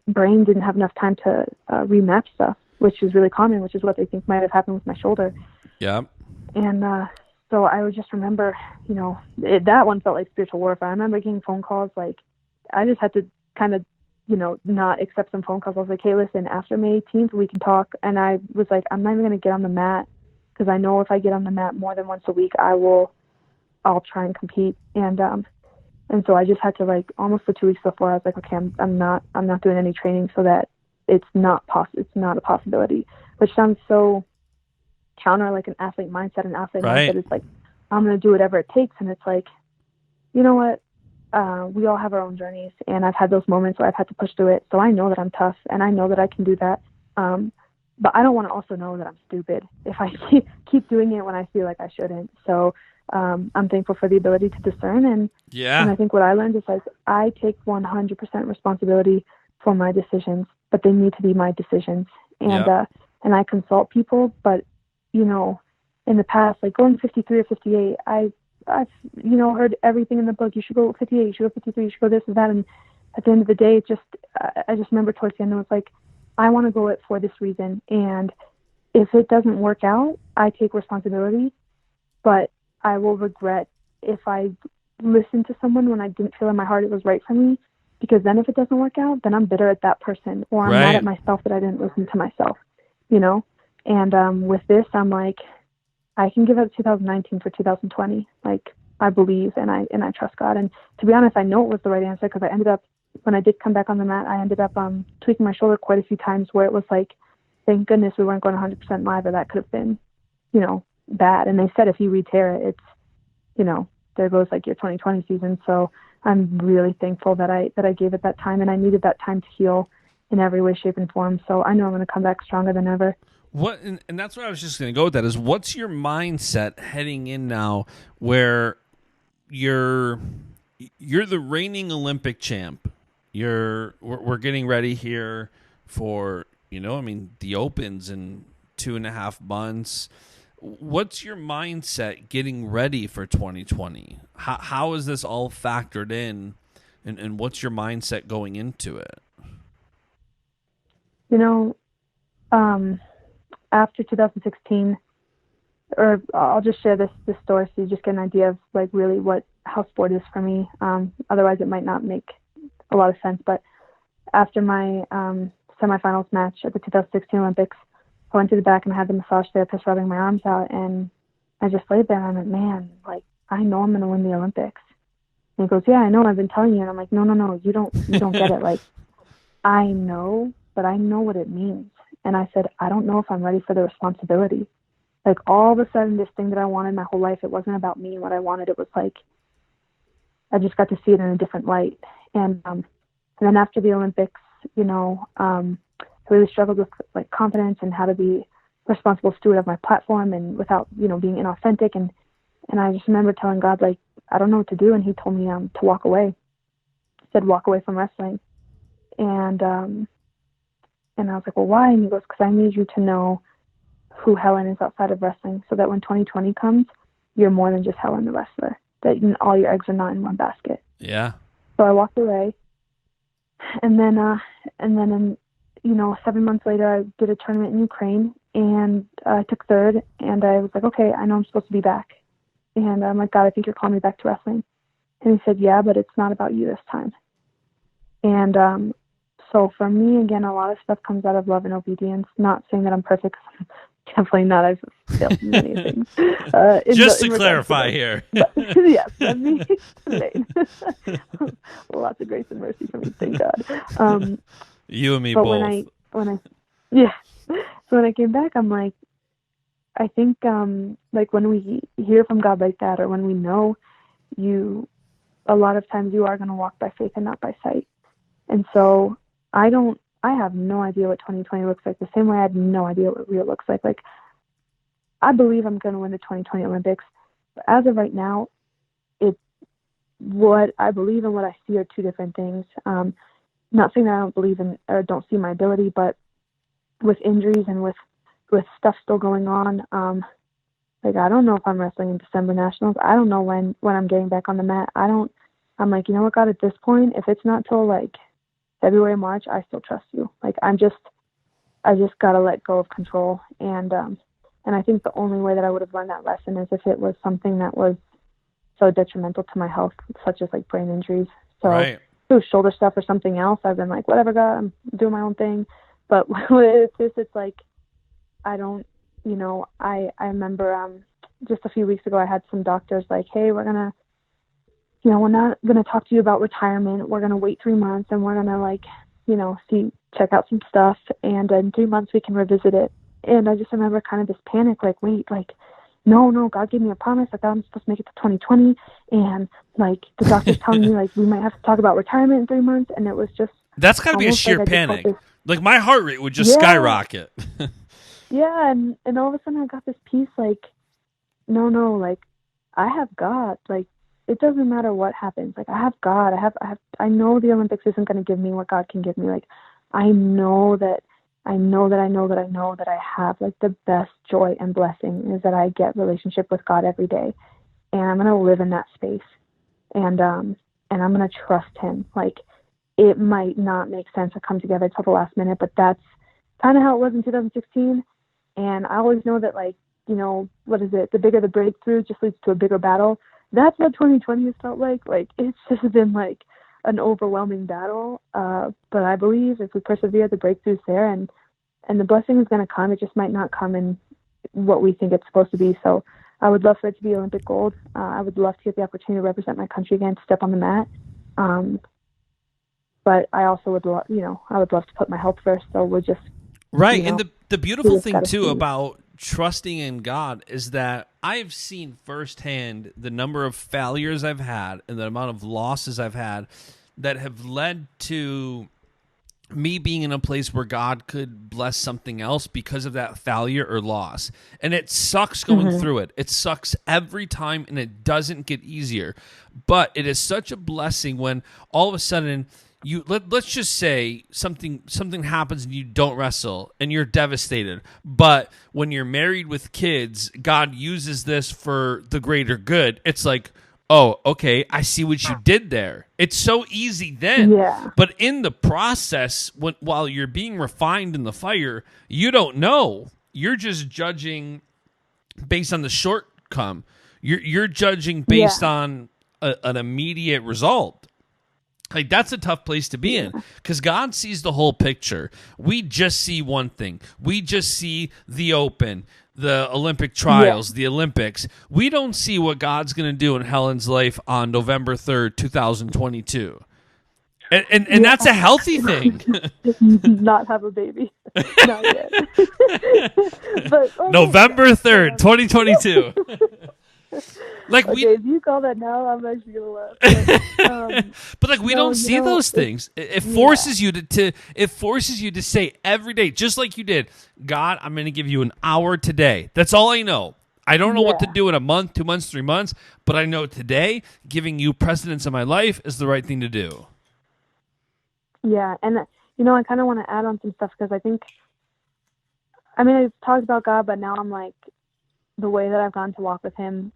brain didn't have enough time to remap stuff, which is really common, which is what they think might have happened with my shoulder. Yeah. And so I would just remember, that one felt like spiritual warfare. I remember getting phone calls, like I just had to kind of, not accept some phone calls. I was like, hey, listen, after May 18th, we can talk. And I was like, I'm not even going to get on the mat because I know if I get on the mat more than once a week, I'll try and compete. And so I just had to, like, almost the 2 weeks before, I was like, okay, I'm not doing any training so that it's not a possibility, which sounds so counter, like an athlete mindset. An athlete mindset is like, I'm going to do whatever it takes. And it's like, you know what? We all have our own journeys, and I've had those moments where I've had to push through it. So I know that I'm tough, and I know that I can do that. But I don't want to also know that I'm stupid if I keep doing it when I feel like I shouldn't. So I'm thankful for the ability to discern. And I think what I learned is, like, I take 100% responsibility for my decisions, but they need to be my decisions. And I consult people, but, in the past, like going 53 or 58, I've heard everything in the book. You should go 58, you should go 53, you should go this and that. And at the end of the day, I just remember towards the end, it was like, I want to go it for this reason. And if it doesn't work out, I take responsibility, but I will regret if I listened to someone when I didn't feel in my heart it was right for me, because then if it doesn't work out, then I'm bitter at that person, or I'm mad at myself that I didn't listen to myself. you know? And with this, I'm like, I can give up 2019 for 2020. Like, I believe and I trust God. And to be honest, I know it was the right answer, because I ended up, when I did come back on the mat, I ended up tweaking my shoulder quite a few times, where it was like, thank goodness we weren't going 100% live, or that could have been, you know, bad. And they said if you re-tear it, it's, you know, there goes like your 2020 season. So I'm really thankful that I gave it that time, and I needed that time to heal in every way, shape, and form. So I know I'm going to come back stronger than ever. What, and that's what I was just going to go with, that is, what's your mindset heading in now, where you're the reigning Olympic champ? We're getting ready here for, you know, I mean, the Opens in 2.5 months. What's your mindset getting ready for 2020? How is this all factored in, and what's your mindset going into it? You know, after 2016, or I'll just share this story so you just get an idea of like really how sport is for me. Otherwise it might not make a lot of sense. But after my semifinals match at the 2016 Olympics, I went to the back and I had the massage therapist rubbing my arms out, and I just laid there and I went, man, like, I know I'm going to win the Olympics. And he goes, yeah, I know, I've been telling you. And I'm like, no, you don't get it. Like, I know, but I know what it means. And I said, I don't know if I'm ready for the responsibility. Like, all of a sudden, this thing that I wanted my whole life, it wasn't about me and what I wanted. It was like, I just got to see it in a different light. And then after the Olympics, you know, I really struggled with like confidence and how to be a responsible steward of my platform, and without, you know, being inauthentic. And I just remember telling God, like, I don't know what to do. And he told me to walk away. He said, walk away from wrestling. And I was like, well, why? And he goes, because I need you to know who Helen is outside of wrestling, so that when 2020 comes, you're more than just Helen the wrestler, that all your eggs are not in one basket. Yeah. So I walked away. And then, you know, 7 months later, I did a tournament in Ukraine, and I took third, and I was like, okay, I know I'm supposed to be back. And I'm like, God, I think you're calling me back to wrestling. And he said, yeah, but it's not about you this time. And so for me, again, a lot of stuff comes out of love and obedience. Not saying that I'm perfect. Definitely not. I've failed in many things. Just to clarify here. But, yes, let me explain. Lots of grace and mercy from me, thank God. You and me but both. So when I came back, I'm like, I think like when we hear from God like that, or when we know a lot of times you are going to walk by faith and not by sight. And so I have no idea what 2020 looks like, the same way I had no idea what real looks like. Like, I believe I'm going to win the 2020 Olympics, but as of right now, what I believe and what I see are two different things. Not saying that I don't believe in or don't see my ability, but with injuries and with stuff still going on, like, I don't know if I'm wrestling in December Nationals. I don't know when I'm getting back on the mat. I'm like, you know what, God, at this point, if it's not till like February, March, I still trust you. Like, I just got to let go of control. And I think the only way that I would have learned that lesson is if it was something that was so detrimental to my health, such as like brain injuries. So right. If it was shoulder stuff or something else, I've been like, whatever, God, I'm doing my own thing. But with this, it's like, I don't, you know, I remember just a few weeks ago, I had some doctors like, hey, we're not going to talk to you about retirement. We're going to wait 3 months, and we're going to, like, you know, check out some stuff. And in 3 months we can revisit it. And I just remember kind of this panic, like, wait, like, no, God gave me a promise. I thought I'm supposed to make it to 2020. And like, the doctor's telling me like, we might have to talk about retirement in 3 months. And it was just, that's gotta be a sheer panic. Like, my heart rate would just skyrocket. Yeah. And all of a sudden I got this peace, like, no, like, I have God. Like, it doesn't matter what happens. Like, I have God. I know the Olympics isn't going to give me what God can give me. Like, I know that I have like the best joy and blessing is that I get relationship with God every day, and I'm going to live in that space, and I'm going to trust him. Like, it might not make sense to come together till the last minute, but that's kind of how it was in 2016. And I always know that, like, you know, what is it? The bigger the breakthrough just leads to a bigger battle. That's what 2020 has felt like. Like, it's just been like an overwhelming battle. But I believe if we persevere, the breakthrough's there. And the blessing is going to come. It just might not come in what we think it's supposed to be. So I would love for it to be Olympic gold. I would love to get the opportunity to represent my country again, to step on the mat. But I also would love, I would love to put my health first. So we'll just, right. And the beautiful thing too about trusting in God is that I've seen firsthand the number of failures I've had and the amount of losses I've had that have led to me being in a place where God could bless something else because of that failure or loss. And it sucks going through it. It sucks every time, and it doesn't get easier. But it is such a blessing when all of a sudden let's just say something happens and you don't wrestle and you're devastated. But when you're married with kids, God uses this for the greater good. It's like, oh, okay, I see what you did there. It's so easy then. Yeah. But in the process, while you're being refined in the fire, you don't know. You're just judging based on the shortcome. You're judging based on an immediate result. Like, that's a tough place to be in, because God sees the whole picture. We just see one thing. We just see the Open, the Olympic trials, the Olympics. We don't see what God's going to do in Helen's life on November 3rd, 2022. And that's a healthy thing. Not have a baby. Not yet. But, November 3rd, 2022. Like, if you call that now, I'm actually gonna laugh. But like, we don't see those things. It forces you to say every day, just like you did, God, I'm going to give you an hour today. That's all I know. I don't know what to do in a month, 2 months, 3 months, but I know today giving you precedence in my life is the right thing to do. Yeah, and I kind of want to add on some stuff, because I've talked about God, but now I'm like, the way that I've gone to walk with him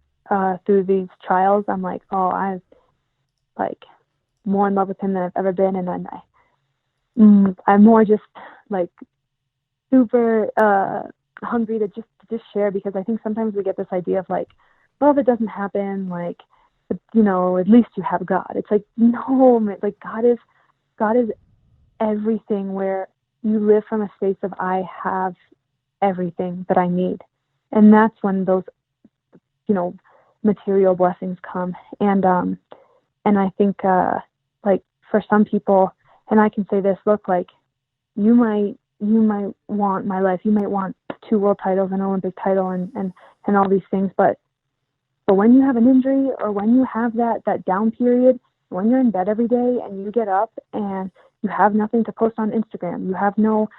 through these trials, I'm like, I'm like more in love with him than I've ever been. And then I'm more just like super hungry to just share, because I think sometimes we get this idea of like, well, if it doesn't happen, like, at least you have God. It's like, no, like God is everything, where you live from a space of, I have everything that I need. And that's when those, material blessings come. And I think, like, for some people, and I can say this, look, like, you might want my life. You might want 2 world titles, an Olympic title, and all these things. But when you have an injury, or when you have that down period, when you're in bed every day and you get up and you have nothing to post on Instagram, you have no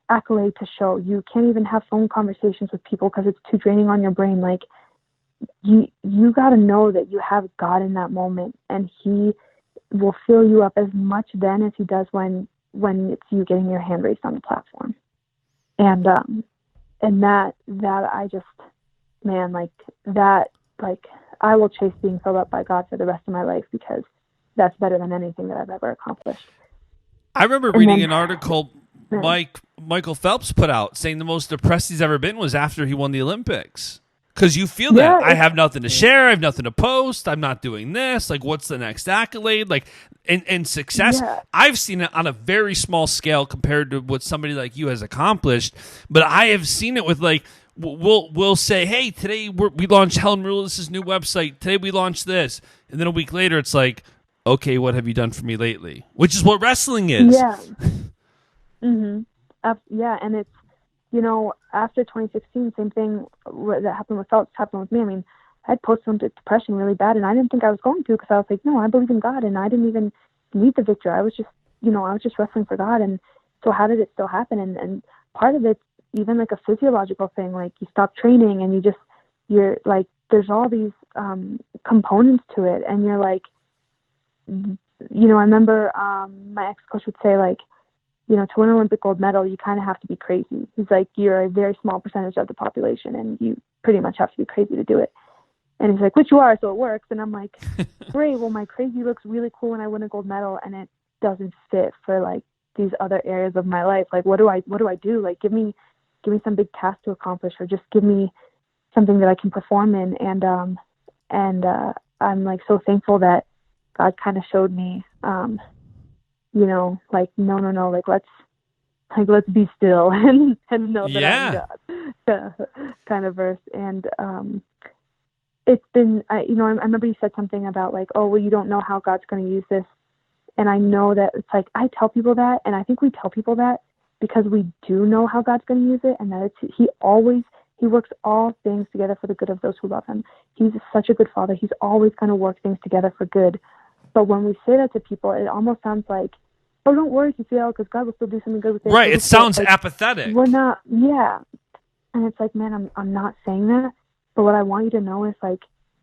accolade to show, you can't even have phone conversations with people because it's too draining on your brain. Like, you got to know that you have God in that moment, and he will fill you up as much then as he does when it's you getting your hand raised on the platform. And that I just, man, like that, like, I will chase being filled up by God for the rest of my life, because that's better than anything that I've ever accomplished. I remember reading an article Michael Phelps put out saying the most depressed he's ever been was after he won the Olympics. Because you feel that I have nothing to share, I have nothing to post, I'm not doing this. Like, what's the next accolade? Like, and success. Yeah. I've seen it on a very small scale compared to what somebody like you has accomplished. But I have seen it with, like, we'll say, hey, today we launched Helen Maroulis' new website. Today we launched this, and then a week later it's like, okay, what have you done for me lately? Which is what wrestling is. Yeah. Yeah, and it's, after 2016, same thing that happened with Phelps happened with me. I mean, I had postpartum depression really bad, and I didn't think I was going to, because I was like, no, I believe in God, and I didn't even need the victory. I was just wrestling for God. And so how did it still happen? And part of it's even like a physiological thing, like you stop training and you're like, there's all these components to it, and you're like, I remember my ex-coach would say, like, to win an Olympic gold medal, you kind of have to be crazy. He's like, you're a very small percentage of the population, and you pretty much have to be crazy to do it. And he's like, which you are, so it works. And I'm like, great, well, my crazy looks really cool when I win a gold medal, and it doesn't fit for, like, these other areas of my life. Like, what do I do? Like, give me some big task to accomplish, or just give me something that I can perform in. And I'm, like, so thankful that God kind of showed me, like, no, like, like, let's be still and know that Yeah. I'm God, kind of verse. And it's been, I remember you said something about like, oh, well, you don't know how God's going to use this. And I know that it's like, I tell people that, and I think we tell people that because we do know how God's going to use it, and that he works all things together for the good of those who love him. He's such a good father. He's always going to work things together for good. But when we say that to people, it almost sounds like, oh, don't worry, Cecilia, because God will still do something good with it. Right. It sounds like, apathetic. We're not, yeah. And it's like, man, I'm not saying that. But what I want you to know is, like,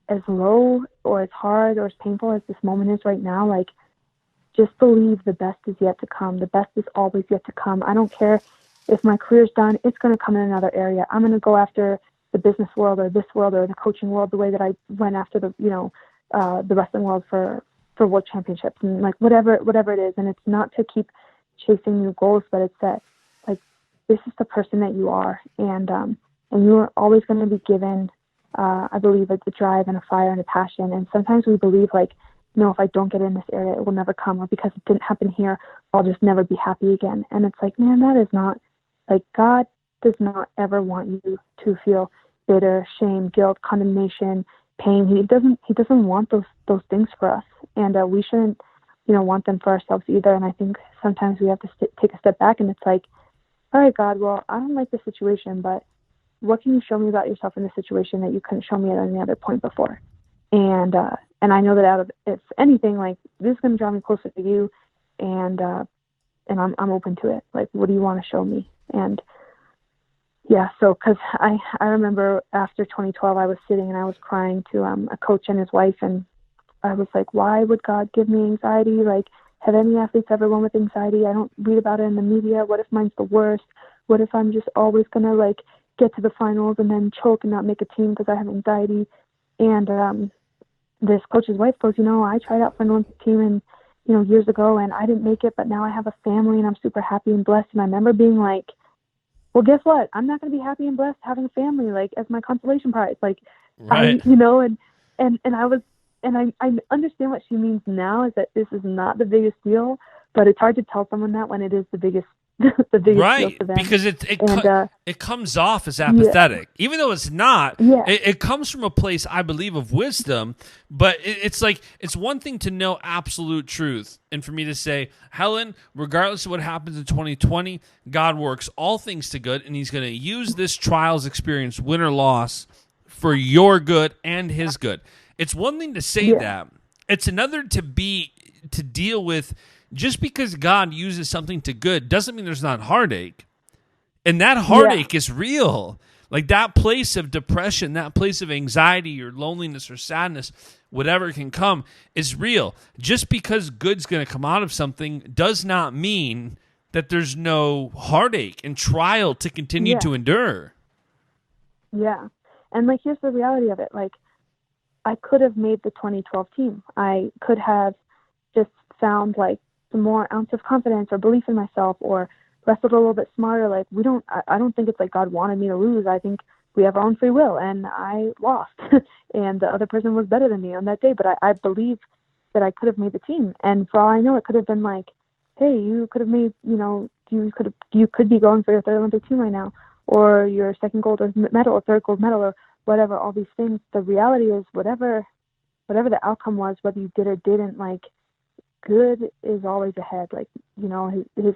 as low or as hard or as painful as this moment is right now, like, just believe the best is yet to come. The best is always yet to come. I don't care if my career's done, it's going to come in another area. I'm going to go after the business world or this world or the coaching world the way that I went after the wrestling world for world championships and like whatever it is. And it's not to keep chasing new goals, but it's that, like, this is the person that you are. And you're always going to be given, I believe, a drive and a fire and a passion. And sometimes we believe, like, no, if I don't get in this area, it will never come, or because it didn't happen here, I'll just never be happy again. And it's like, man, that is not, like, God does not ever want you to feel bitter, shame, guilt, condemnation, pain. He doesn't want those things for us, and we shouldn't, want them for ourselves either. And I think sometimes we have to take a step back, and it's like, all right, God, well, I don't like this situation, but what can you show me about yourself in this situation that you couldn't show me at any other point before? And I know that out of, if anything, like, this is going to draw me closer to you, and I'm open to it. Like, what do you want to show me? And yeah, so, cause I remember after 2012, I was sitting and I was crying to a coach and his wife, and I was like, why would God give me anxiety? Like, have any athletes ever won with anxiety? I don't read about it in the media. What if mine's the worst? What if I'm just always going to, like, get to the finals and then choke and not make a team because I have anxiety? And this coach's wife goes, I tried out for an Olympic team and, years ago, and I didn't make it, but now I have a family and I'm super happy and blessed. And I remember being like, well, guess what? I'm not going to be happy and blessed having a family, like, as my consolation prize. Like, right. I understand what she means now, is that this is not the biggest deal, but it's hard to tell someone that when it is the biggest right, deal for them. Because it comes off as apathetic, even though it's not. Yeah. It comes from a place, I believe, of wisdom. But it's like, it's one thing to know absolute truth, and for me to say, Helen, regardless of what happens in 2020, God works all things to good, and He's going to use this trials experience, win or loss, for your good and His good. It's one thing to say that. It's another to deal with. Just because God uses something to good doesn't mean there's not heartache. And that heartache is real. Like, that place of depression, that place of anxiety or loneliness or sadness, whatever can come, is real. Just because good's going to come out of something does not mean that there's no heartache and trial to continue to endure. Yeah. And, like, here's the reality of it. Like, I could have made the 2012 team. I could have just found, like, some more ounce of confidence or belief in myself, or wrestled a little bit smarter. Like, I don't think it's like God wanted me to lose. I think we have our own free will, and I lost and the other person was better than me on that day. But I believe that I could have made the team. And for all I know, it could have been like, hey, you could have made, you could be going for your third Olympic team right now, or your second gold medal, or third gold medal, or whatever, all these things. The reality is, whatever the outcome was, whether you did or didn't, like, good is always ahead. Like, his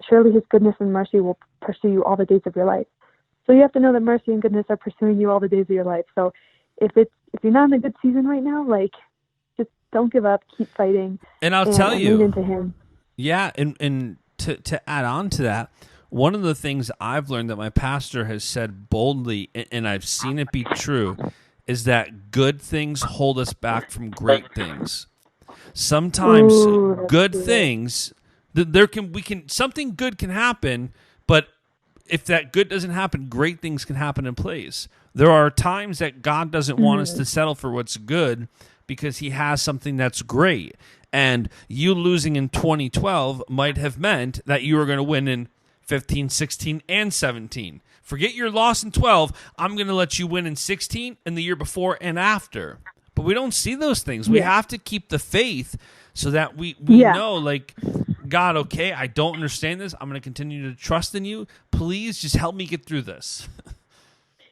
surely His goodness and mercy will pursue you all the days of your life. So you have to know that mercy and goodness are pursuing you all the days of your life. So if you're not in a good season right now, like, just don't give up, keep fighting. And I'll tell you, lean into Him. Yeah, and to add on to that, one of the things I've learned that my pastor has said boldly, and I've seen it be true, is that good things hold us back from great things. Sometimes good things, something good can happen, but if that good doesn't happen, great things can happen in place. There are times that God doesn't want us to settle for what's good because He has something that's great. And you losing in 2012 might have meant that you were going to win in 15, 16, and 17. Forget your loss in 12. I'm going to let you win in 16 and the year before and after. But we don't see those things. We have to keep the faith so that we know, like, God, okay, I don't understand this. I'm going to continue to trust in you. Please just help me get through this.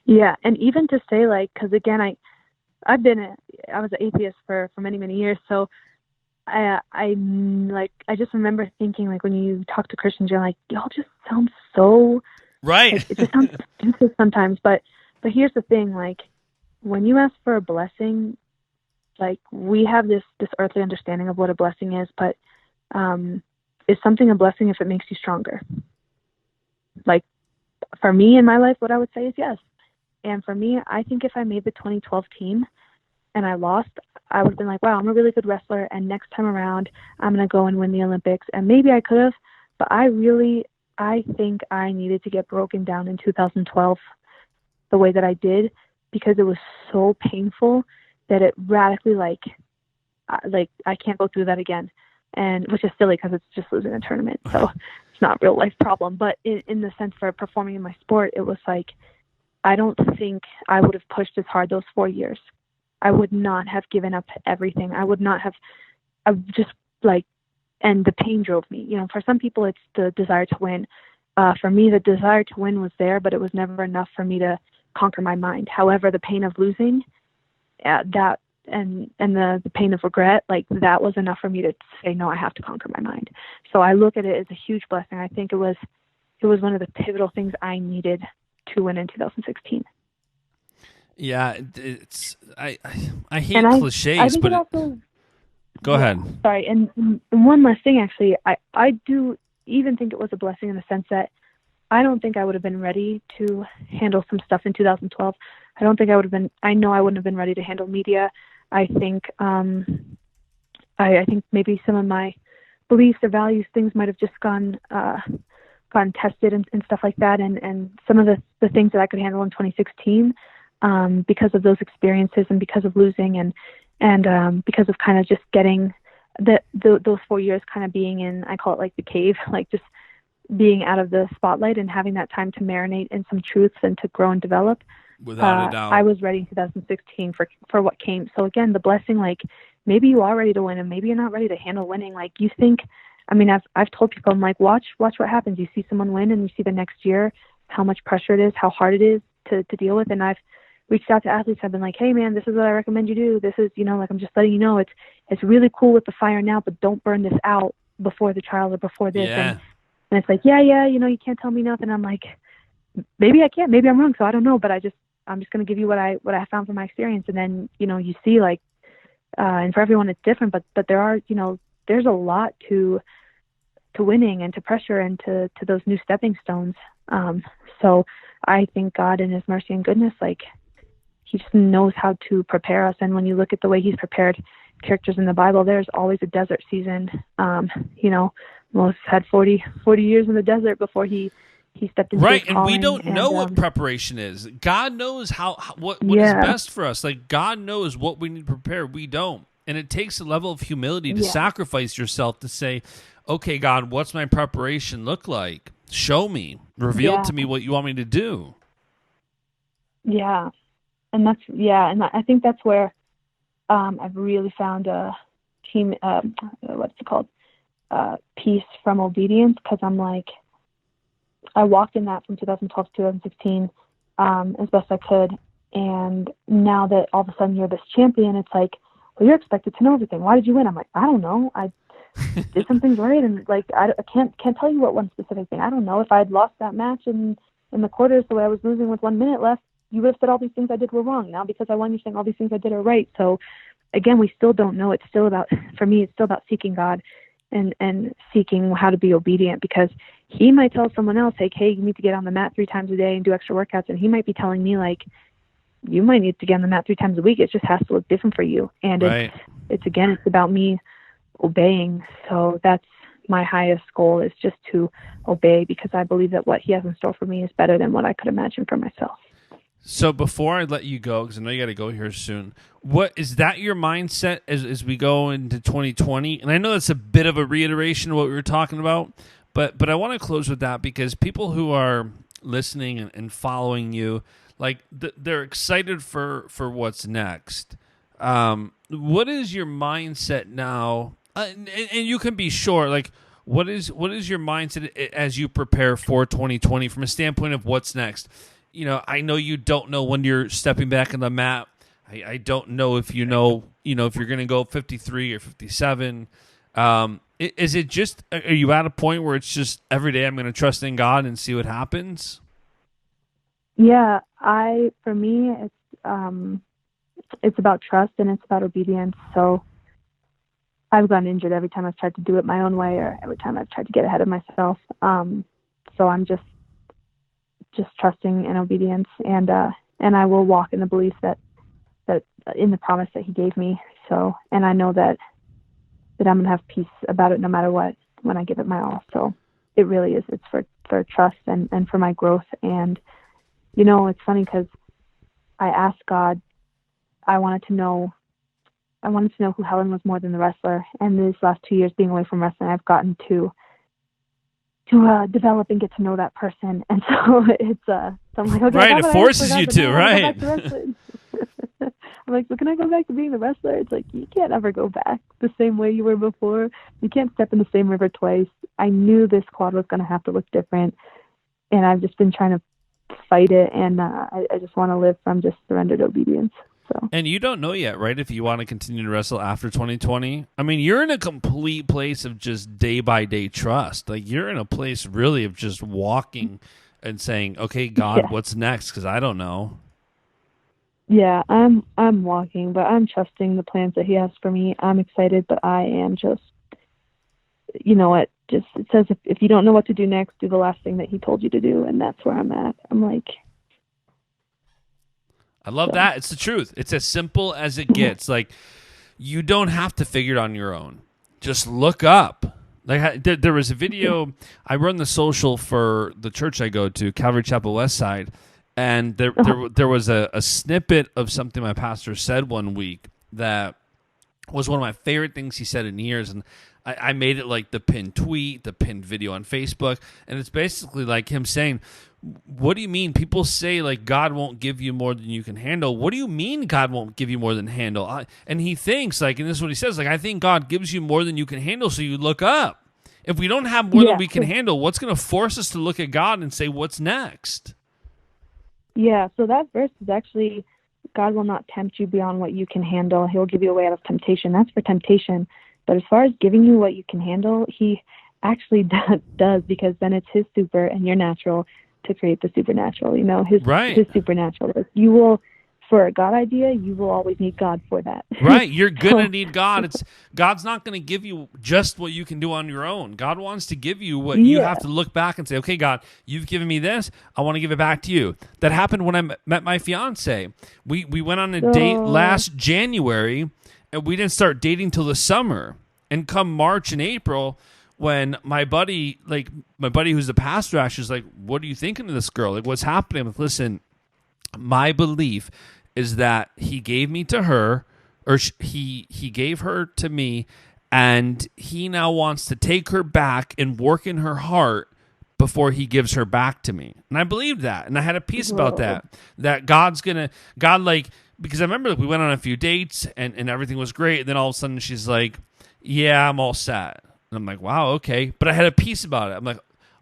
Yeah, and even to say, like, because again, I was an atheist for many, many years, so I just remember thinking, like, when you talk to Christians, you're like, y'all just sound so right. Like, it just sounds stupid sometimes, but here's the thing, like, when you ask for a blessing, like, we have this earthly understanding of what a blessing is, but is something a blessing if it makes you stronger? Like, for me in my life, what I would say is yes. And for me, I think if I made the 2012 team and I lost, I would have been like, wow, I'm a really good wrestler, and next time around, I'm going to go and win the Olympics. And maybe I could have, but I think I needed to get broken down in 2012 the way that I did, because it was so painful that it radically, like I can't go through that again. And which is silly because it's just losing a tournament. So it's not a real life problem. But in the sense for performing in my sport, it was like, I don't think I would have pushed as hard those 4 years. I would not have given up everything. I would not have, and the pain drove me. You know, for some people, it's the desire to win. For me, the desire to win was there, but it was never enough for me to conquer my mind. However, the pain of losing, that and the pain of regret, like, that was enough for me to say, no, I have to conquer my mind. So I look at it as a huge blessing. I think it was one of the pivotal things I needed to win in 2016. Yeah, it's I hate cliches, but also, go ahead. Sorry, and one last thing, actually, I do even think it was a blessing in the sense that I don't think I would have been ready to handle some stuff in 2012. I don't think I would have been. I know I wouldn't have been ready to handle media. I think I think maybe some of my beliefs or values, things might have just gone tested and stuff like that, and some of the things that I could handle in 2016 because of those experiences and because of losing and because of kind of just getting those 4 years kind of being in, I call it like the cave, like just being out of the spotlight and having that time to marinate in some truths and to grow and develop. Without a doubt. I was ready in 2016 for what came. So again, the blessing, like, maybe you are ready to win and maybe you're not ready to handle winning. Like, you think, I mean, I've told people, I'm like, watch what happens. You see someone win and you see the next year how much pressure it is, how hard it is to deal with. And I've reached out to athletes. I've been like, hey man, this is what I recommend you do. This is, like, I'm just letting you know, it's really cool with the fire now, but don't burn this out before the trial or before this. Yeah. And it's like, yeah, you can't tell me nothing. I'm like, maybe I can't, maybe I'm wrong. So I don't know, but I'm just going to give you what I found from my experience. And then, you see, like, and for everyone it's different, but there are, there's a lot to winning and to pressure and to those new stepping stones. So I think God in his mercy and goodness, like, he just knows how to prepare us. And when you look at the way he's prepared characters in the Bible, there's always a desert season. Moses had 40 years in the desert before he stepped into right, his calling. And we don't know what preparation is. God knows what is best for us. Like, God knows what we need to prepare. We don't. And it takes a level of humility to sacrifice yourself to say, okay, God, what's my preparation look like? Show me. Reveal to me what you want me to do. Yeah. And I think that's where I've really found a team, peace from obedience, because I'm like, I walked in that from 2012 to 2016 as best I could. And now that all of a sudden you're this champion, it's like, well, you're expected to know everything. Why did you win? I'm like, I don't know. I did some things right. And like, I can't tell you what one specific thing. I don't know. If I had lost that match in the quarters the way I was losing with 1 minute left, you would have said all these things I did were wrong. Now because I won, you're saying all these things I did are right. So again, we still don't know. It's still about, for me, it's still about seeking God and seeking how to be obedient, because he might tell someone else, like, hey, you need to get on the mat 3 times a day and do extra workouts. And he might be telling me, like, you might need to get on the mat 3 times a week. It just has to look different for you. And right. it's about me obeying. So that's my highest goal, is just to obey, because I believe that what he has in store for me is better than what I could imagine for myself. So before I let you go, because I know you got to go here soon, what is that your mindset as we go into 2020? And I know that's a bit of a reiteration of what we were talking about, but I want to close with that, because people who are listening and following you, like, they're excited for what's next. What is your mindset now? And you can be short, like, What is your mindset as you prepare for 2020 from a standpoint of what's next? I know you don't know when you're stepping back on the mat. I don't know if you know if you're going to go 53 or 57. Is it just, are you at a point where it's just every day I'm going to trust in God and see what happens? Yeah, for me, it's about trust and it's about obedience. So I've gotten injured every time I've tried to do it my own way or every time I've tried to get ahead of myself. So I'm just trusting and obedience, and I will walk in the belief that in the promise that He gave me. So, and I know that I'm going to have peace about it no matter what when I give it my all. So it really is. It's for trust and for my growth. And, it's funny because I asked God, I wanted to know who Helen was more than the wrestler. And these last 2 years being away from wrestling, I've gotten to develop and get to know that person. And so it's, so I'm like, okay. Right, it forces you to, right. I'm like, so can I go back to being the wrestler? It's like, you can't ever go back the same way you were before. You can't step in the same river twice. I knew this quad was going to have to look different, and I've just been trying to fight it, and I just want to live from just surrendered obedience. So. And you don't know yet, right, if you want to continue to wrestle after 2020? I mean, you're in a complete place of just day-by-day trust. Like, you're in a place really of just walking and saying, okay, God, what's next? Because I don't know. Yeah, I'm walking, but I'm trusting the plans that He has for me. I'm excited, but I am just, it says if you don't know what to do next, do the last thing that He told you to do, and that's where I'm at. I'm like, I love that. It's the truth. It's as simple as it gets. Like, you don't have to figure it on your own. Just look up. Like, there was a video. I run the social for the church I go to, Calvary Chapel West Side. And there was a snippet of something my pastor said one week that was one of my favorite things he said in years. And I made it like the pinned tweet, the pinned video on Facebook. And it's basically like him saying, what do you mean? People say like God won't give you more than you can handle. What do you mean God won't give you more than handle? And he thinks like, and this is what he says, like, I think God gives you more than you can handle. So you look up. If we don't have more than we can handle, what's going to force us to look at God and say, what's next? Yeah, so that verse is actually, God will not tempt you beyond what you can handle. He'll give you a way out of temptation. That's for temptation. But as far as giving you what you can handle, He actually does, because then it's His super and your natural to create the supernatural. His supernatural. You will, for a God idea, you will always need God for that. Right, you're going to need God. God's not going to give you just what you can do on your own. God wants to give you what you have to look back and say, okay, God, you've given me this. I want to give it back to you. That happened when I met my fiance. We went on a date last January, and we didn't start dating till the summer. And come March and April, when my buddy who's the pastor actually was like, what are you thinking of this girl? Like, what's happening? I'm like, listen, my belief is that He gave me to her, or he gave her to me, and He now wants to take her back and work in her heart before He gives her back to me. And I believed that, and I had a peace about that God, because I remember we went on a few dates, and everything was great, and then all of a sudden she's like, yeah, I'm all set. And I'm like, wow, okay. But I had a peace about it. I'm like,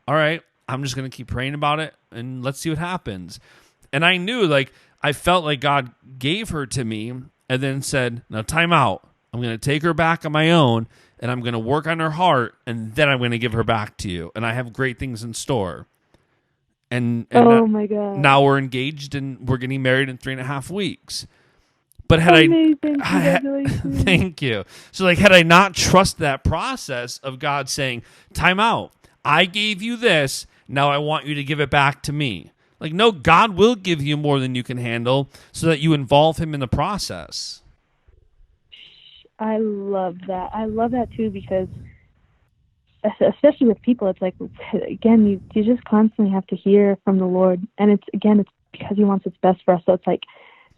all right, I'm just going to keep praying about it, and let's see what happens. And I knew, I felt like God gave her to me and then said, now time out. I'm going to take her back on my own, and I'm going to work on her heart, and then I'm going to give her back to you. And I have great things in store. And oh my God. Now we're engaged, and we're getting married in 3.5 weeks. But had Congratulations. Thank you. So had I not trust that process of God saying, time out, I gave you this, now I want you to give it back to me. No, God will give you more than you can handle so that you involve Him in the process. I love that. I love that too, because especially with people, it's like, again, you just constantly have to hear from the Lord. And it's because He wants what's best for us. So it's like,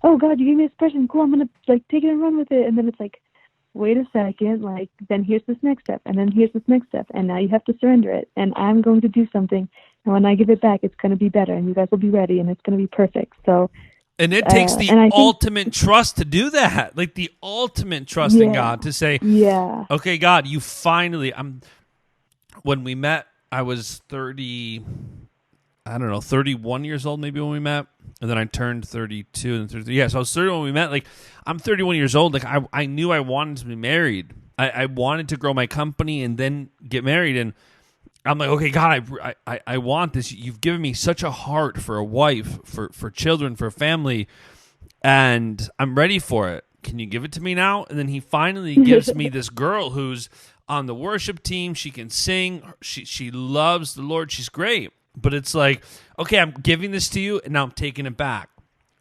oh God, you gave me this person, cool, I'm going to take it and run with it. And then it's like, wait a second, then here's this next step, and then here's this next step, and now you have to surrender it, and I'm going to do something, and when I give it back, it's going to be better, and you guys will be ready, and it's going to be perfect. So, and it takes the ultimate trust to do that, the ultimate trust in God to say, okay, God, you finally, when we met, I was 31 years old maybe when we met. And then I turned 32 and 33. Yeah, so I was 30 when we met. Like, I'm 31 years old. Like, I knew I wanted to be married. I wanted to grow my company and then get married. And I'm like, okay, God, I want this. You've given me such a heart for a wife, for children, for family, and I'm ready for it. Can you give it to me now? And then he finally gives me this girl who's on the worship team. She can sing. She loves the Lord. She's great. But it's like, okay, I'm giving this to you, and now I'm taking it back.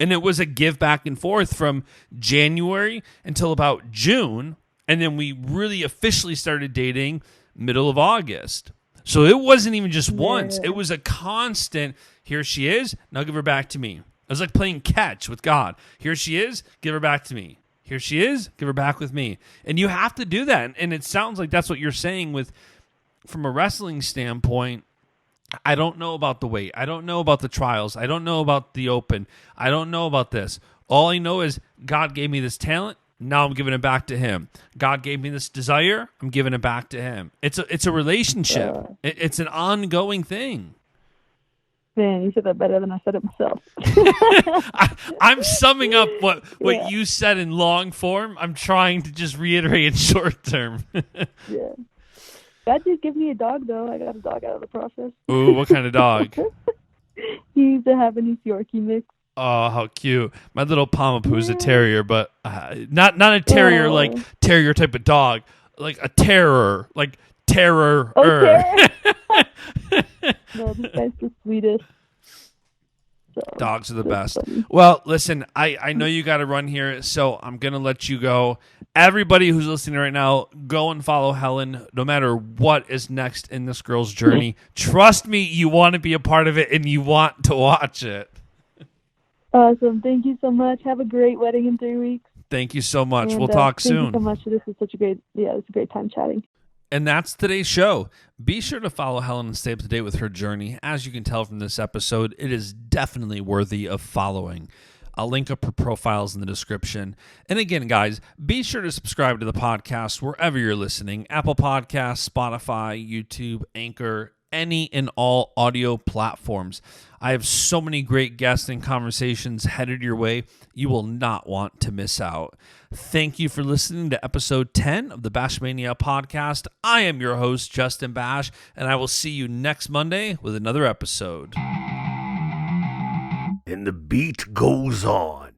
And it was a give back and forth from January until about June, and then we really officially started dating middle of August. So it wasn't even just once. It was a constant, here she is, now give her back to me. It was like playing catch with God. Here she is, give her back to me. Here she is, give her back with me. And you have to do that. And it sounds like that's what you're saying from a wrestling standpoint. I don't know about the weight. I don't know about the trials. I don't know about the open. I don't know about this. All I know is God gave me this talent. Now I'm giving it back to him. God gave me this desire. I'm giving it back to him. It's a relationship. It's an ongoing thing. Man, you said that better than I said it myself. I'm summing up what you said in long form. I'm trying to just reiterate in short term. Yeah. God did give me a dog, though. I got a dog out of the process. Ooh, what kind of dog? He's a Havanese Yorkie mix. Oh, how cute. My little Pomapoo's a terrier, but not a terrier like terrier type of dog. Like a terror. Like terror. Oh, terror. No, this guy's the sweetest. So, dogs are the best. Funny. Well, listen, I know you got to run here, so I'm going to let you go. Everybody who's listening right now, go and follow Helen, no matter what is next in this girl's journey. Trust me, you want to be a part of it, and you want to watch it. Awesome. Thank you so much. Have a great wedding in 3 weeks. Thank you so much. And, we'll talk soon. Thank you so much. This is such a great, it's a great time chatting. And that's today's show. Be sure to follow Helen and stay up to date with her journey. As you can tell from this episode, it is definitely worthy of following. I'll link up her profiles in the description. And again, guys, be sure to subscribe to the podcast wherever you're listening. Apple Podcasts, Spotify, YouTube, Anchor, any and all audio platforms. I have so many great guests and conversations headed your way. You will not want to miss out. Thank you for listening to episode 10 of the Baschamania podcast. I am your host, Justin Bash, and I will see you next Monday with another episode. And the beat goes on.